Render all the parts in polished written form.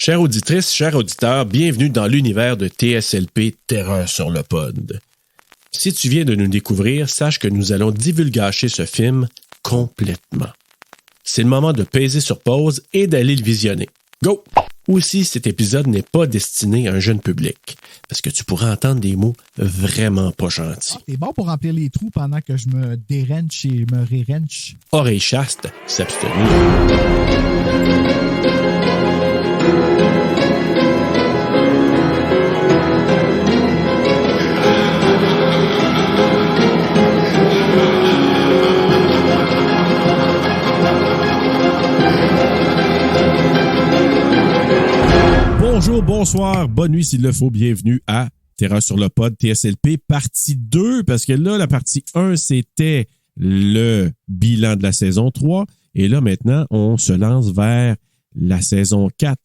Chères auditrices, chers auditeurs, bienvenue dans l'univers de TSLP Terreur sur le pod. Si tu viens de nous découvrir, sache que nous allons divulgacher ce film complètement. C'est le moment de peser sur pause et d'aller le visionner. Go! Aussi, cet épisode n'est pas destiné à un jeune public, parce que tu pourras entendre des mots vraiment pas gentils. T'es bon pour remplir les trous pendant que je me dérenche et me rérenche. Oreille chaste, s'abstenir. Bonjour, bonsoir, bonne nuit s'il le faut, bienvenue à Terreur sur le pod, TSLP, partie 2, parce que là, la partie 1, c'était le bilan de la saison 3, et là, maintenant, on se lance vers la saison 4.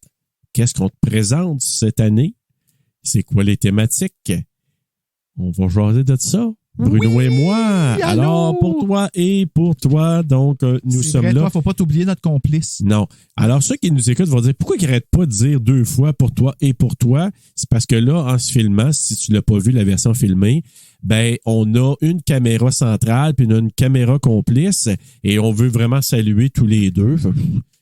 Qu'est-ce qu'on te présente cette année? C'est quoi les thématiques? On va jaser de ça. Bruno oui, et moi. allô? Alors, pour toi, donc, nous sommes vrai, là. Toi, faut pas t'oublier notre complice. Non. Alors, ceux qui nous écoutent vont dire, pourquoi ils n'arrêtent pas de dire 2 fois pour toi et pour toi? C'est parce que là, en se filmant, si tu l'as pas vu, la version filmée, ben, on a une caméra centrale puis on a une caméra complice et on veut vraiment saluer tous les deux.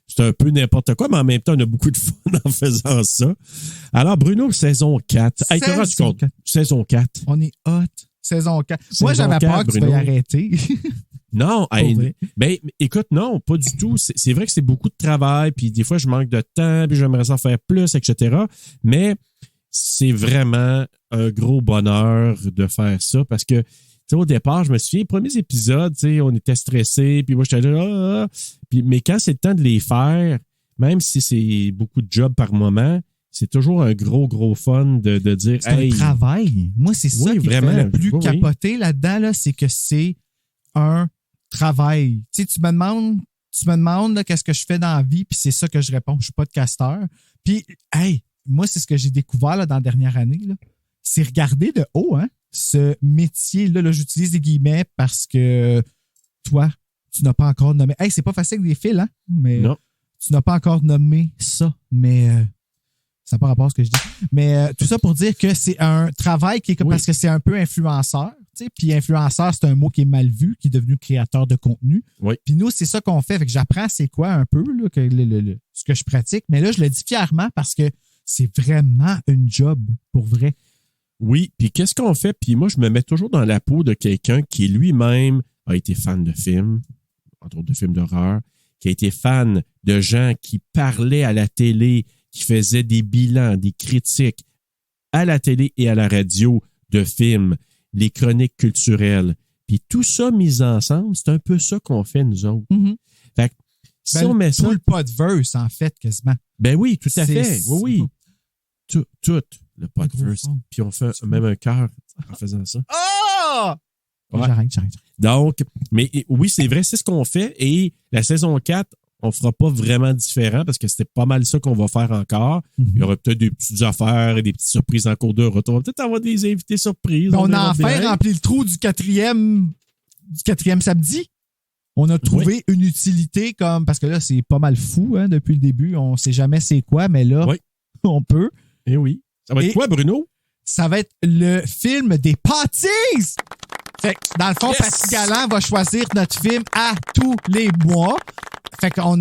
C'est un peu n'importe quoi, mais en même temps, on a beaucoup de fun en faisant ça. Alors, Bruno, saison 4. Hey, t'as rendu compte? Saison 4. On est hot. Saison 4. Saison Moi, j'avais 4, peur que tu Bruno. vas y arrêter. Non, vrai. ben écoute, non, pas du tout. C'est vrai que c'est beaucoup de travail, puis des fois, je manque de temps, puis j'aimerais en faire plus, etc. Mais c'est vraiment un gros bonheur de faire ça parce que, tu sais, au départ, je me souviens, les premiers épisodes, tu sais, on était stressés, puis moi, j'étais là, Puis, mais quand c'est le temps de les faire, même si c'est beaucoup de job par moment, c'est toujours un gros fun de dire, C'est un travail. Moi, c'est ça Oui, qui vraiment. me fait le plus Oui. capoter là-dedans, là, c'est que c'est un travail. Tu sais, tu me demandes là, qu'est-ce que je fais dans la vie, puis c'est ça que je réponds. Je suis podcasteur. Puis, hey, moi, c'est ce que j'ai découvert là, dans la dernière année. Là. C'est regarder de haut, hein, ce métier-là. Là, j'utilise des guillemets parce que toi, tu n'as pas encore nommé. Hey, c'est pas facile avec des fils, hein? Mais Non. tu n'as pas encore nommé ça. Mais ça n'a pas rapport à ce que je dis. Mais tout ça pour dire que c'est un travail qui est Oui. parce que c'est un peu influenceur. Tu sais, puis influenceur, c'est un mot qui est mal vu, qui est devenu créateur de contenu. Oui. Puis nous, c'est ça qu'on fait. Fait que j'apprends c'est quoi un peu là, que ce que je pratique. Mais là, je le dis fièrement parce que c'est vraiment une job pour vrai. Oui, puis qu'est-ce qu'on fait? Puis moi, je me mets toujours dans la peau de quelqu'un qui lui-même a été fan de films, entre autres de films d'horreur, qui a été fan de gens qui parlaient à la télé, qui faisaient des bilans, des critiques à la télé et à la radio de films, les chroniques culturelles. Puis tout ça mis ensemble, c'est un peu ça qu'on fait, nous autres. Mm-hmm. Fait que si on met ça... Tout le podverse, en fait, quasiment. Ben oui, tout à fait. C'est- Oui. Tout le podverse. fond. Puis on fait même un cœur en faisant ça. Oh! Ouais. J'arrête. Donc, mais oui, c'est vrai, c'est ce qu'on fait. Et la saison 4, on fera pas vraiment différent parce que c'était pas mal ça qu'on va faire encore. Mm-hmm. Il y aura peut-être des petites affaires et des petites surprises en cours de route. On va peut-être avoir des invités surprises. Ben, on a verra enfin bien. rempli le trou du quatrième samedi. On a trouvé une utilité comme parce que là, c'est pas mal fou hein, depuis le début. On sait jamais c'est quoi, mais là, Oui. on peut. Eh oui. Ça va être Et- quoi, Bruno? Ça va être le film des pâtisses! Fait que, dans le fond, Yes! Paty Galland va choisir notre film à tous les mois. Fait qu'on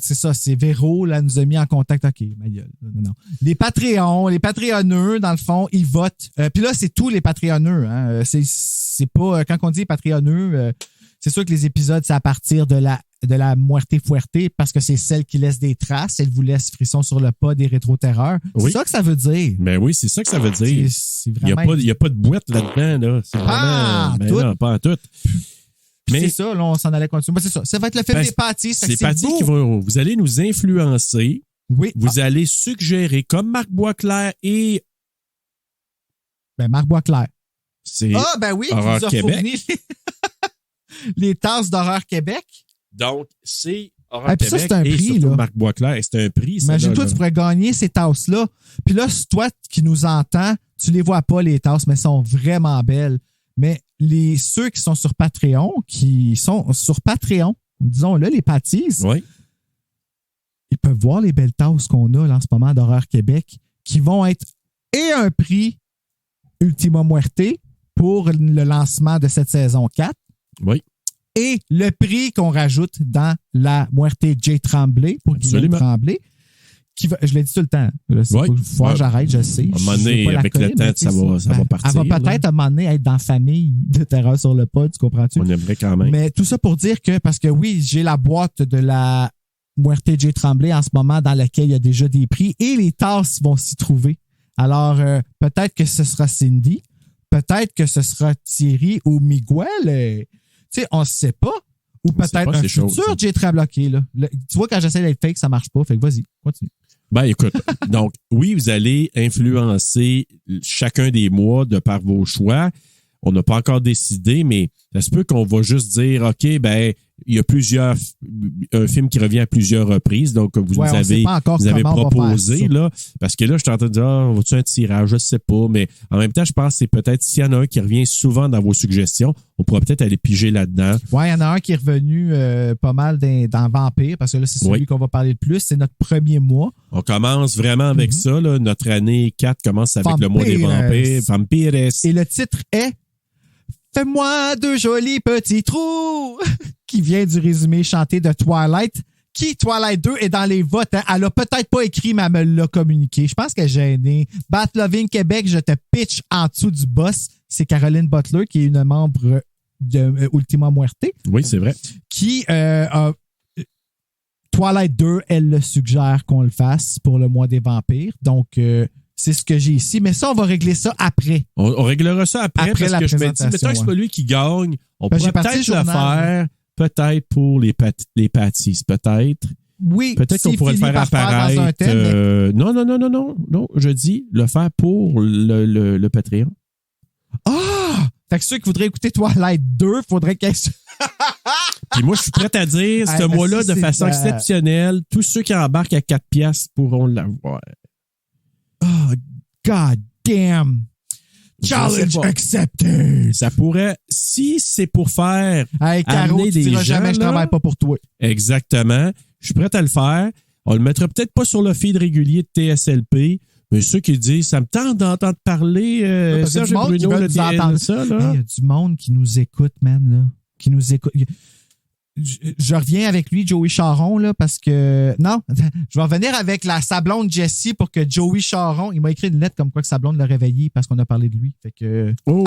c'est ça, c'est Véro, là, nous a mis en contact. OK, ma gueule. Non. Les Patreonneux, dans le fond, ils votent. Puis là, c'est tous les Patreonneux. Hein. C'est pas, quand on dit Patreonneux, c'est sûr que les épisodes, c'est à partir de la Muerte Fuerte parce que c'est celle qui laisse des traces. Elle vous laisse frisson sur le pas des rétro-terreurs. Oui. C'est ça que ça veut dire. Ben oui, c'est ça que ça veut dire. C'est Il n'y vraiment... a pas de boîte là-dedans. Là. C'est Pas vraiment... Ben tout. non, pas en tout. Mais c'est ça, là, on s'en allait continuer. Mais c'est ça. Ça va être le film Ben, des pâtisses. C'est Paty qui va... Vous allez nous influencer. Oui. Vous allez suggérer, comme Marc Boisclair et... Ben, Marc Boisclair. C'est Ben oui, Horreur qui nous a Québec. fourni les tasses d'Horreur Québec. Donc, c'est Horreur puis ça, Québec c'est un et prix, surtout là. Marc Boisclair. Et c'est un prix, ça. Imagine-toi, là. tu pourrais gagner ces tasses-là. Puis là, toi qui nous entends, tu les vois pas, les tasses, mais elles sont vraiment belles. Mais ceux qui sont sur Patreon, disons-le, les pâtisses, Oui. ils peuvent voir les belles tasses qu'on a là, en ce moment d'Horreur Québec, qui vont être et un prix Ultima Muerte pour le lancement de cette saison 4. Oui. Et le prix qu'on rajoute dans la Muerte J. Tremblay, pour Guillaume Tremblay, je l'ai dit tout le temps. Il faut que j'arrête, je sais. À un moment donné, avec le temps, ça va partir. Elle va peut-être à un moment donné être dans la famille de Terreur sur le pod, tu comprends-tu? On aimerait quand même. Mais tout ça pour dire que, parce que oui, j'ai la boîte de la Muerte J. Tremblay en ce moment dans laquelle il y a déjà des prix et les tasses vont s'y trouver. Alors, peut-être que ce sera Cindy, peut-être que ce sera Thierry ou Miguel. Tu sais, on ne sait pas. Ou peut-être un futur J. Tremblay. Tu vois, quand j'essaie d'être fake, ça ne marche pas. Fait que vas-y, continue. Ben, écoute, donc, oui, vous allez influencer chacun des mois de par vos choix. On n'a pas encore décidé, mais ça se peut qu'on va juste dire, OK, ben, il y a un film qui revient à plusieurs reprises, donc vous avez proposé, là, parce que là, je suis en train de dire, va-tu un tirage? Je sais pas, mais en même temps, je pense que c'est peut-être, s'il y en a un qui revient souvent dans vos suggestions, on pourra peut-être aller piger là-dedans. Ouais, il y en a un qui est revenu pas mal dans Vampire, parce que là, c'est celui qu'on va parler le plus, c'est notre premier mois. On commence vraiment avec ça, là. Notre année 4 commence avec le mois des vampires. Vampires. Et le titre est Fais-moi deux jolis petits trous, qui vient du résumé chanté de Twilight, qui, Twilight 2, est dans les votes. Hein. Elle a peut-être pas écrit, mais elle me l'a communiqué. Je pense qu'elle est gênée. Batloving Québec, je te pitch en dessous du boss. C'est Caroline Butler, qui est une membre de Ultima Muerte. Oui, c'est vrai. Qui, Twilight 2, elle le suggère qu'on le fasse pour le mois des vampires. Donc, c'est ce que j'ai ici, mais ça, on va régler ça après. On réglera ça après parce que je me dis, mettons que c'est pas lui qui gagne, on pourrait peut-être le faire, peut-être pour les patties, peut-être. Oui, peut-être qu'on pourrait le faire apparaître. Dans un thème, non, je dis le faire pour le Patreon. Ah! Fait que ceux qui voudraient écouter Twilight 2, faudrait qu'elle... Puis moi, je suis prêt à dire, ce mois-là, de façon exceptionnelle, tous ceux qui embarquent à 4 piastres pourront l'avoir. Oh, God damn. Challenge accepted. Ça pourrait, si c'est pour faire hey, Caro, amener tu des gens, jamais, je travaille pas pour toi. Exactement. Je suis prêt à le faire. On le mettra peut-être pas sur le feed régulier de TSLP, mais ceux qui disent, ça me tente d'entendre parler Serge Bruno, le TSLP, là. Il y a du monde qui nous écoute, man, là. Qui nous écoute. Je reviens avec lui, Joey Charon, là, parce que... Non, je vais revenir avec sa blonde Jessie pour que Joey Charon... Il m'a écrit une lettre comme quoi que sa blonde l'a réveillé parce qu'on a parlé de lui. Fait que... Oh,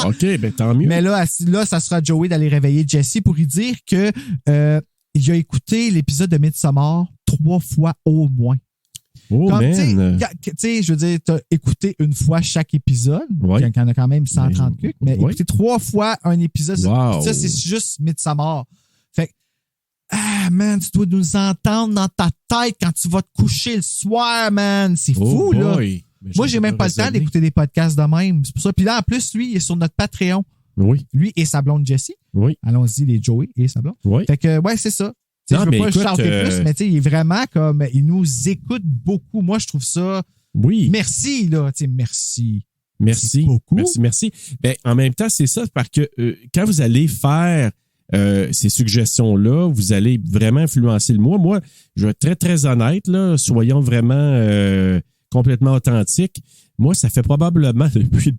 OK, ben tant mieux. Mais là, ça sera Joey d'aller réveiller Jessie pour lui dire que il a écouté l'épisode de Midsommar 3 fois au moins. Oh, man! Tu sais, je veux dire, t'as écouté une fois chaque épisode, il y en a quand même 130 cucs, mais écouter 3 fois un épisode, ça, c'est juste Midsommar. Fait man, tu dois nous entendre dans ta tête quand tu vas te coucher le soir, man. C'est fou, là. Moi, j'ai même pas le temps d'écouter des podcasts de même. C'est pour ça. Puis là, en plus, lui, il est sur notre Patreon. Oui. Lui et sa blonde Jessie. Oui. Allons-y, les Joey et sa blonde. Oui. Fait que, ouais, c'est ça. Non, je veux pas chanter plus, mais il est vraiment comme, il nous écoute beaucoup. Moi, je trouve ça. Oui. Merci, là. Merci. Merci. Beaucoup. Merci. Ben, en même temps, c'est ça, parce que quand vous allez faire ces suggestions-là, vous allez vraiment influencer le mois. Moi, je vais être très, très honnête, là. Soyons vraiment complètement authentiques. Moi, ça fait probablement depuis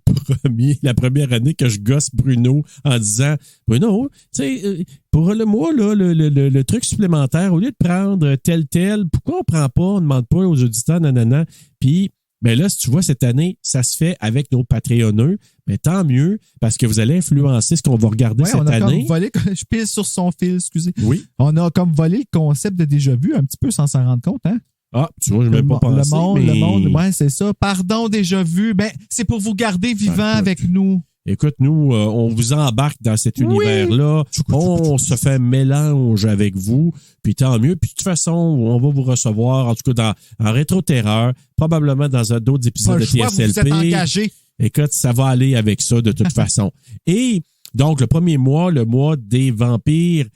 la première année que je gosse Bruno en disant, Bruno, tu sais, pour le mois, là, le truc supplémentaire, au lieu de prendre tel, pourquoi on prend pas, on ne demande pas aux auditeurs, nanana. Puis, ben là, si tu vois, cette année, ça se fait avec nos Patreonneux. Mais tant mieux, parce que vous allez influencer ce qu'on va regarder cette année. Je pile sur son fil, excusez. Oui. On a comme volé le concept de déjà vu un petit peu sans s'en rendre compte, hein? Ah, tu vois, je n'ai même pas pensé. Le monde, ouais, c'est ça. Pardon, déjà vu. Ben, c'est pour vous garder vivant avec nous. Écoute, nous, on vous embarque dans cet univers-là. On se fait un mélange avec vous. Puis tant mieux. Puis de toute façon, on va vous recevoir, en tout cas en rétro-terreur, probablement dans d'autres épisodes de TSLP. Vous êtes engagés. Écoute, ça va aller avec ça de toute façon. Et donc, le premier mois, le mois des vampires,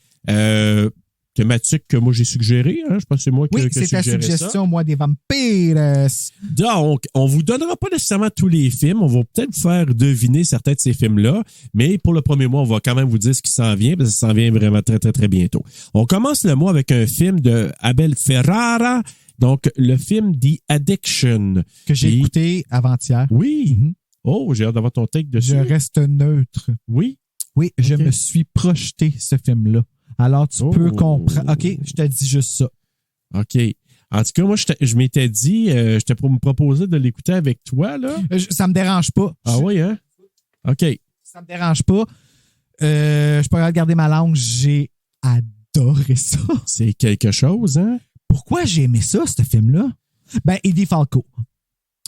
thématique que moi j'ai suggérée. Hein? Je pense que c'est moi qui Oui, qui c'est ta suggérais suggestion, ça. moi, des vampires. Donc, on vous donnera pas nécessairement tous les films. On va peut-être vous faire deviner certains de ces films-là. Mais pour le premier mois, on va quand même vous dire ce qui s'en vient, parce que ça s'en vient vraiment très, très, très bientôt. On commence le mois avec un film de Abel Ferrara. Donc, le film The Addiction. Que j'ai Et- écouté avant-hier. Oui. Mhm. Oh, j'ai hâte d'avoir ton take dessus. Je reste neutre. Oui. Oui, je Ok. me suis projeté ce film-là. Alors, tu Oh. peux comprendre. OK, je te dis juste ça. OK. En tout cas, moi, je m'étais dit, j'étais pour me proposer de l'écouter avec toi, là. Ça me dérange pas. Ah oui, hein? OK. Ça me dérange pas. Je peux regarder ma langue. J'ai adoré ça. C'est quelque chose, hein? Pourquoi j'ai aimé ça, ce film-là? Ben, Eddie Falco.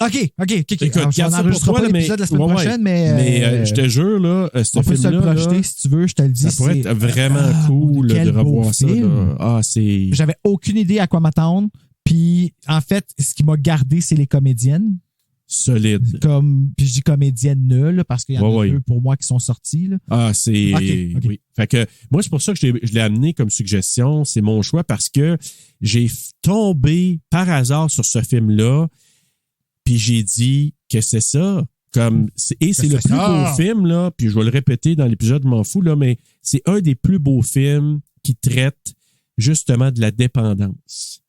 OK. Écoute, Alors, garde ça on pour enregistrera toi, pas là, mais, l'épisode la semaine ouais, prochaine, mais... mais je te jure, là, ce on peut se le film-là, projeter là, si tu veux, je te le dis. ça pourrait c'est- être vraiment Ah, cool quel de beau revoir ça. film. Là. Ah, c'est... J'avais aucune idée à quoi m'attendre. Puis, en fait, ce qui m'a gardé, c'est les comédiennes. solide. Puis je dis comédiennes nulles, parce qu'il y en a Ouais. deux pour moi qui sont sorties. Là. Ah, c'est... Ok. Oui. Fait que moi, c'est pour ça que je l'ai amené comme suggestion. C'est mon choix parce que j'ai tombé par hasard sur ce film-là, puis j'ai dit que c'est ça. Et c'est le c'est plus ça. beau film, là, puis je vais le répéter dans l'épisode, je m'en fous, là, mais c'est un des plus beaux films qui traite justement de la dépendance.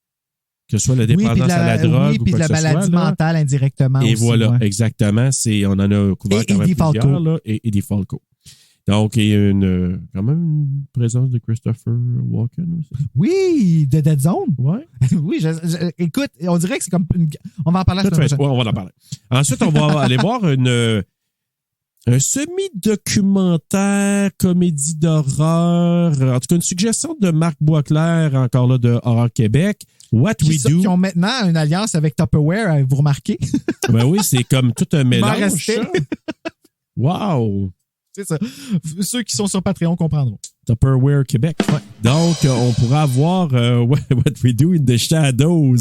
Que ce soit la dépendance à la drogue oui, ou puis quoi de la que ce soit. maladie là. mentale indirectement Et aussi, voilà, ouais. exactement. On en a couvert Et quand même Eddie plusieurs, Falco. là, et Eddie Falco. Donc, il y a quand même une présence de Christopher Walken aussi. Oui, de Dead Zone. Ouais. Oui, écoute, on dirait que c'est comme on va en parler la semaine prochaine. Ouais, on va en parler. Ensuite, on va aller voir un semi-documentaire, comédie d'horreur, en tout cas une suggestion de Marc Boisclair, encore là, de Horror Québec. What We Do. Qui ont maintenant une alliance avec Tupperware, vous remarquez? Ben oui, c'est comme tout un mélange. restait. Ça. Wow! C'est ça. Ceux qui sont sur Patreon comprendront. Tupperware Québec. Ouais. Donc, on pourra voir What We Do in the Shadows,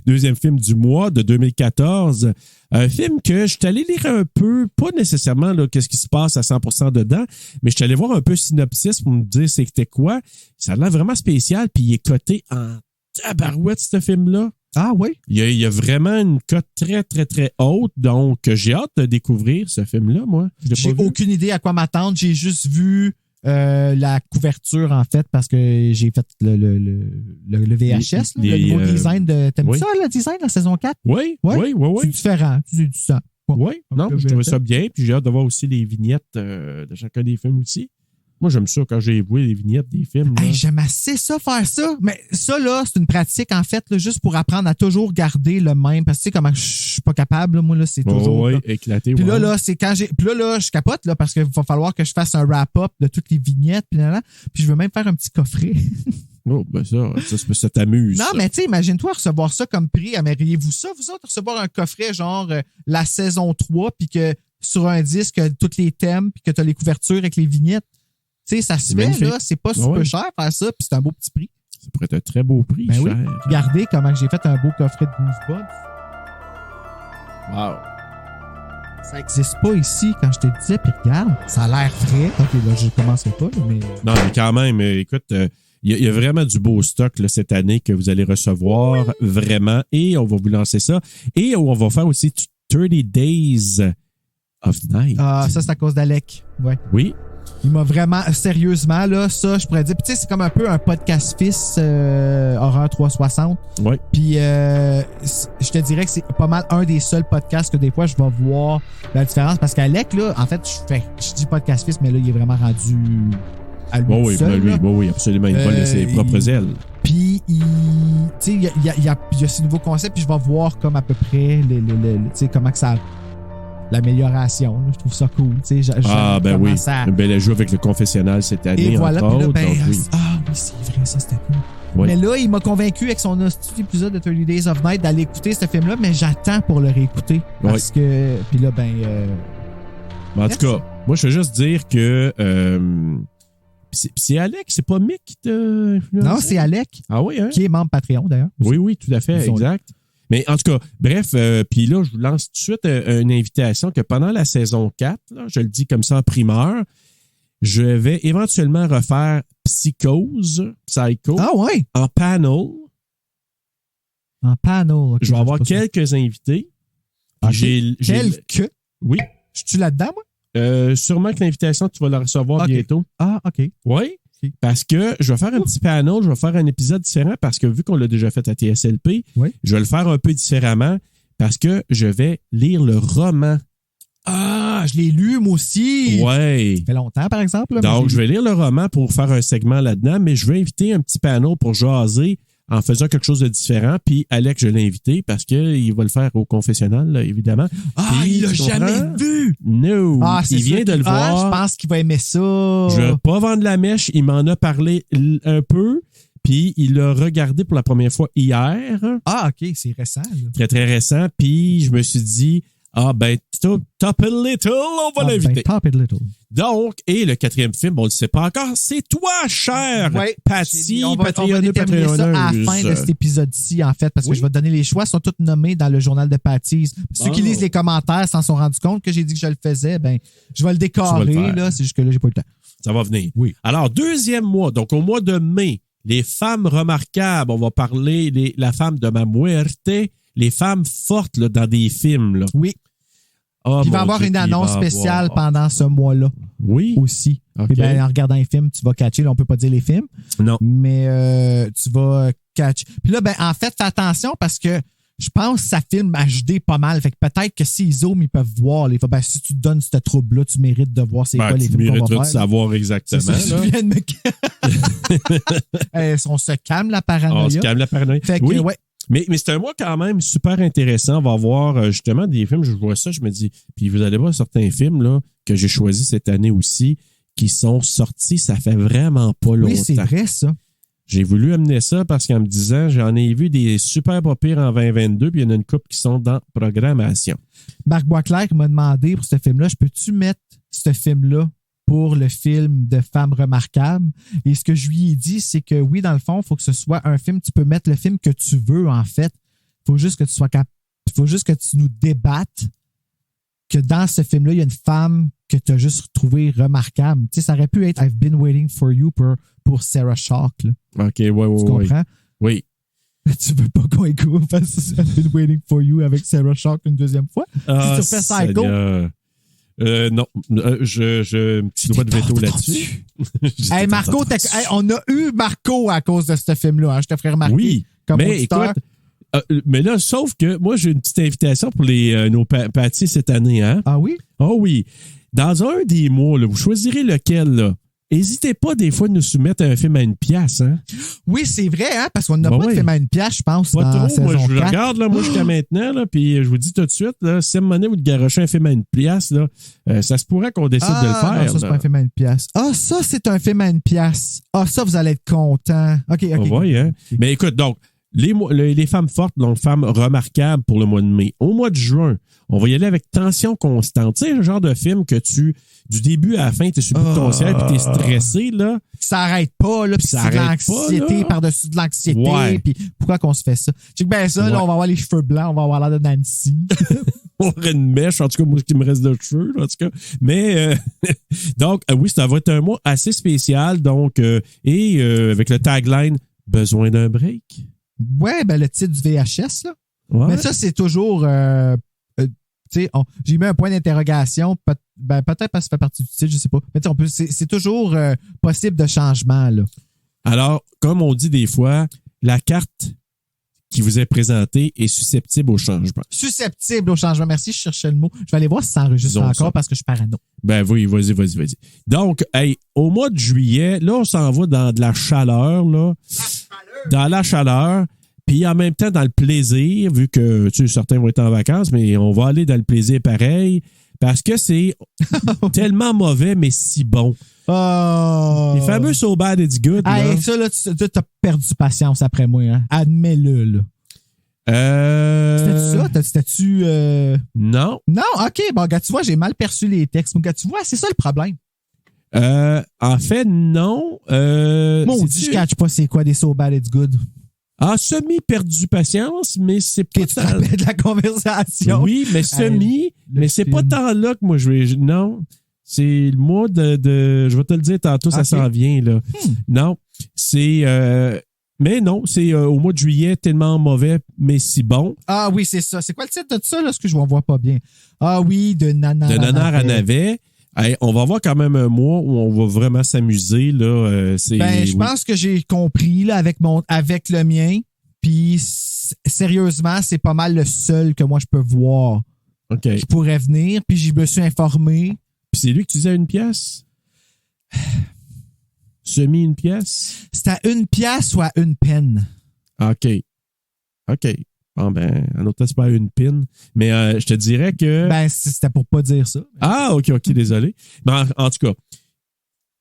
deuxième film du mois de 2014. Un film que je suis allé lire un peu, pas nécessairement là, qu'est-ce qui se passe à 100% dedans, mais je suis allé voir un peu synopsis pour me dire c'était quoi. Ça a l'air vraiment spécial, puis il est coté en tabarouette, ce film-là. Ah oui? Il y a vraiment une cote très, très, très haute, donc j'ai hâte de découvrir ce film-là, moi. Je l'ai J'ai pas vu. aucune idée à quoi m'attendre. J'ai juste vu la couverture, en fait, parce que j'ai fait le VHS, Les- le nouveau design de... T'aimes oui. ça, le design de la saison 4? Oui, Ouais. oui, oui, C'est oui. différent. C'est du sang. Oui, non, Le je trouvais VHS. ça bien, puis j'ai hâte de voir aussi les vignettes de chacun des films aussi. Moi, j'aime ça quand j'ai vu les vignettes des films. là. Hey, j'aime assez ça, faire ça. Mais ça, là, c'est une pratique, en fait, là, juste pour apprendre à toujours garder le même. Parce que tu sais, comment je suis pas capable, là, moi, là, c'est toujours. oui, là. éclaté. Puis ouais. là, c'est quand j'ai. Puis là, je capote, là, parce qu'il va falloir que je fasse un wrap-up de toutes les vignettes, puis là. Puis je veux même faire un petit coffret. Oh, ben ça t'amuse. Non, ça. mais tu sais, imagine-toi recevoir ça comme prix. Aimeriez-vous ça, vous autres, recevoir un coffret genre la saison 3, puis que sur un disque, tous les thèmes, puis que tu as les couvertures avec les vignettes. Tu sais, ça se C'est fait, magnifique. là. C'est pas super ouais. cher faire ça, puis c'est un beau petit prix. Ça pourrait être un très beau prix, Ben oui. cher. Regardez comment j'ai fait un beau coffret de Goosebumps. Wow. Ça n'existe pas ici, quand je te disais, puis regarde, ça a l'air frais. OK, là, je commencerai pas, là, mais... Non, mais quand même, écoute, il y a vraiment du beau stock là, cette année que vous allez recevoir, vraiment. Et on va vous lancer ça. Et on va faire aussi 30 Days of Night. Ah, ça, c'est à cause d'Alec. Ouais. Oui. Il m'a vraiment, sérieusement, là, ça, je pourrais dire. Puis, tu sais, c'est comme un peu un podcast fils Horreur 360. Oui. Puis, je te dirais que c'est pas mal un des seuls podcasts que des fois, je vais voir la différence. Parce qu'Alec, là, en fait, je dis podcast fils, mais là, il est vraiment rendu à lui Oui, seul. ben, là. oui, absolument. Il vole ses propres ailes. Puis, tu sais, il y a ces nouveaux concepts, puis je vais voir comme à peu près, tu sais, comment que ça... L'amélioration, là, je trouve ça cool. Tu sais, Ah, ben oui. Ça... Ben, elle joue avec le confessionnal cette année, Et voilà, entre puis là, autres. ben, donc, oui. oui, c'est vrai, ça, c'était cool. Oui. Mais là, il m'a convaincu avec son épisode de 30 Days of Night d'aller écouter ce film-là, mais j'attends pour le réécouter. Parce que... Puis là, ben... Mais en tout cas, moi, je veux juste dire que... c'est Alec, c'est pas Mick qui t'a influencé? Non, c'est Alec, Ah oui, hein? qui est membre Patreon, d'ailleurs. Oui, tout à fait, Disons-le. exact. Mais en tout cas, bref, puis là, je vous lance tout de suite une invitation que pendant la saison 4, là, je le dis comme ça en primeur, je vais éventuellement refaire Psycho, Ah ouais? en panel. En panel. Okay, Je vais avoir pas ça. quelques invités. Ok. J'ai- Quelques? Oui. Je suis là-dedans, moi? Sûrement que l'invitation, tu vas la recevoir Ok. bientôt. Ah, OK. Oui. Ok. Parce que je vais faire un petit panel, je vais faire un épisode différent parce que vu qu'on l'a déjà fait à TSLP, Oui. je vais le faire un peu différemment parce que je vais lire le roman. Ah, je l'ai lu, moi aussi. Ouais. Ça fait longtemps, par exemple. là, mais Donc, j'ai je vais lire le roman pour faire un segment là-dedans, mais je vais inviter un petit panel pour jaser en faisant quelque chose de différent. Puis Alex, je l'ai invité parce qu'il va le faire au confessionnal, là, évidemment. Ah, Puis, il l'a tu comprends? jamais vu. No. Ah, c'est il vient sûr de le qu'il- Ah, voir. je pense qu'il va aimer ça. Je vais pas vendre la mèche. Il m'en a parlé un peu. Puis il l'a regardé pour la première fois hier. Ah, OK, c'est récent. Là. Très, très récent. Puis je me suis dit, top a little, on va l'inviter. Top it little. Donc, et le quatrième film, on ne le sait pas encore, c'est toi, cher Ouais, Patty, on va Patreonneux, déterminer ça à la Patreonneuse. fin de cet épisode-ci, en fait, parce que Oui. je vais te donner les choix. Ils sont tous nommés dans le journal de Patty. Ceux qui Oh. lisent les commentaires s'en sont rendus compte que j'ai dit que je le faisais. Ben, je vais le décorer. Tu vas le faire. Là, c'est juste que là, j'ai pas eu le temps. Ça va venir. Oui. Alors, deuxième mois, donc au mois de mai, les femmes remarquables, on va parler la femme de ma muerte, les femmes fortes là, dans des films. Là. Oui. Oh, Puis il va y mon avoir Dieu, une il annonce va spéciale avoir- pendant ce mois-là Oui. aussi. OK. Puis ben, en regardant les films, tu vas catcher. Là, on peut pas dire les films, Non. mais tu vas catcher. Puis là, ben, en fait, fais attention parce que je pense que ça filme HD pas mal. Fait que peut-être que s'ils zooment, ils peuvent voir. Les... Ben, si tu te donnes ce trouble-là, tu mérites de voir c'est Ben, quoi les tu films qu'on mériterais va de faire. savoir C'est exactement. ça, là. tu viens de me... on se calme la paranoïa. On se calme la paranoïa. Fait que, Oui. ouais. Mais c'est un mois quand même super intéressant. On va voir justement des films. Je vois ça, je me dis. Puis vous allez voir certains films là, que j'ai choisis cette année aussi qui sont sortis. Ça fait vraiment pas longtemps. Oui, c'est vrai, ça. J'ai voulu amener ça parce qu'en me disant, j'en ai vu des super pas pires en 2022, puis il y en a une couple qui sont dans programmation. Marc Boisclair m'a demandé pour ce film-là, je peux-tu mettre ce film-là pour le film de Femmes remarquables? Et ce que je lui ai dit, c'est que oui, dans le fond, il faut que ce soit un film, tu peux mettre le film que tu veux, en fait. Il faut juste que tu sois faut juste que tu nous débattes que dans ce film-là, il y a une femme que tu as juste trouvée remarquable. Tu sais, ça aurait pu être I've been waiting for you pour Sarah Shark. Là. OK, ouais, Tu comprends? Oui. Tu veux pas qu'on écoute I've been waiting for you avec Sarah Shark une deuxième fois? Ah, si tu refais Psycho? Seigneur. Non, je petit droit de veto là-dessus. Hey, Marco, hey, on a eu Marco à cause de ce film-là. Hein, je te ferai remarquer. Oui, comme mais auditeur. écoute, mais là, sauf que moi, j'ai une petite invitation pour nos pâtis cette année. Hein? Ah oui? Oh oui. Dans un des mois, là, vous choisirez lequel. Là. N'hésitez pas des fois de nous soumettre un film à une pièce. Hein? Oui, c'est vrai, hein, parce qu'on n'a Ben pas oui. de film à une pièce, je pense, Pas dans trop. saison Moi, je 4. regarde là, moi jusqu'à maintenant, là, puis je vous dis tout de suite, là, si à un moment donné, vous garochez un film à une pièce, là, ça se pourrait qu'on décide de le faire. Non, ça, c'est là. pas un film à une pièce. Ah, ça, c'est un film à une pièce. Ah, ça, vous allez être content. OK. On voit, hein? Mais écoute, donc, les femmes fortes, donc femmes remarquables pour le mois de mai. Au mois de juin, on va y aller avec Tension constante. Tu sais, le genre de film que du début à la fin, t'es sur le bout de ton siège puis t'es stressé, là. Ça arrête pas, là, puis Ça c'est de arrête pas, l'anxiété là. par-dessus de l'anxiété, Ouais. puis pourquoi qu'on se fait ça? Check bien ça, là, Ouais. on va avoir les cheveux blancs, on va avoir l'air de Nancy. On aurait une mèche, en tout cas, moi, qui me reste de cheveux, là, en tout cas. Mais, donc, oui, ça va être un mois assez spécial, donc, avec le tagline « Besoin d'un break ». Ouais, ben le titre du VHS, là. Ouais. Mais ça, c'est toujours... tu sais, j'ai mis un point d'interrogation, peut-être parce que ça fait partie du titre, je sais pas. Mais tu sais, c'est toujours possible de changement, là. Alors, comme on dit des fois, la carte qui vous est présentée est susceptible au changement. Susceptible au changement. Merci, je cherchais le mot. Je vais aller voir si ça enregistre Disons encore ça. parce que je suis parano. Ben oui, vas-y. Donc, hey, au mois de juillet, là, on s'en va dans de la chaleur, là. Dans la chaleur, puis en même temps dans le plaisir, vu que, tu sais, certains vont être en vacances, mais on va aller dans le plaisir pareil, parce que c'est tellement mauvais, mais si bon. Oh! Les fameux So Bad It's Good, là. Hey, ça, là, tu as perdu patience après moi, hein. Admets-le, là. C'était-tu ça? C'était-tu... Non. Non, OK. Bon, gars, tu vois, j'ai mal perçu les textes. Mon gars, tu vois, c'est ça le problème. En fait, non. Maudit, je catch pas c'est quoi des So Bad It's Good. Ah, semi-perdu patience, mais c'est pas Tu te rappelles de la conversation? Oui, mais semi, mais c'est pas tant là que moi je vais. Non. C'est le mois de je vais te le dire tantôt, ça Ok. s'en vient, là. Non, c'est... mais non, c'est au mois de juillet, tellement mauvais, mais si bon. Ah oui, c'est ça. C'est quoi le titre de ça, là? Parce que je ne vois pas bien. Ah oui, de Nanar. De Nanar à Navet. Hey, on va avoir quand même un mois où on va vraiment s'amuser, là. Je pense que j'ai compris, là, avec le mien. Puis, sérieusement, c'est pas mal le seul que moi, je peux voir OK. qui pourrait venir. Puis, je me suis informé. Puis c'est lui que tu disais à 1 pièce? Semi 1 pièce? C'est à 1 pièce ou à 1 peine. OK. Bon, ben, en autre c'est pas à 1 pin. Mais je te dirais que... C'était pour pas dire ça. Ah, OK, désolé. Mais en tout cas,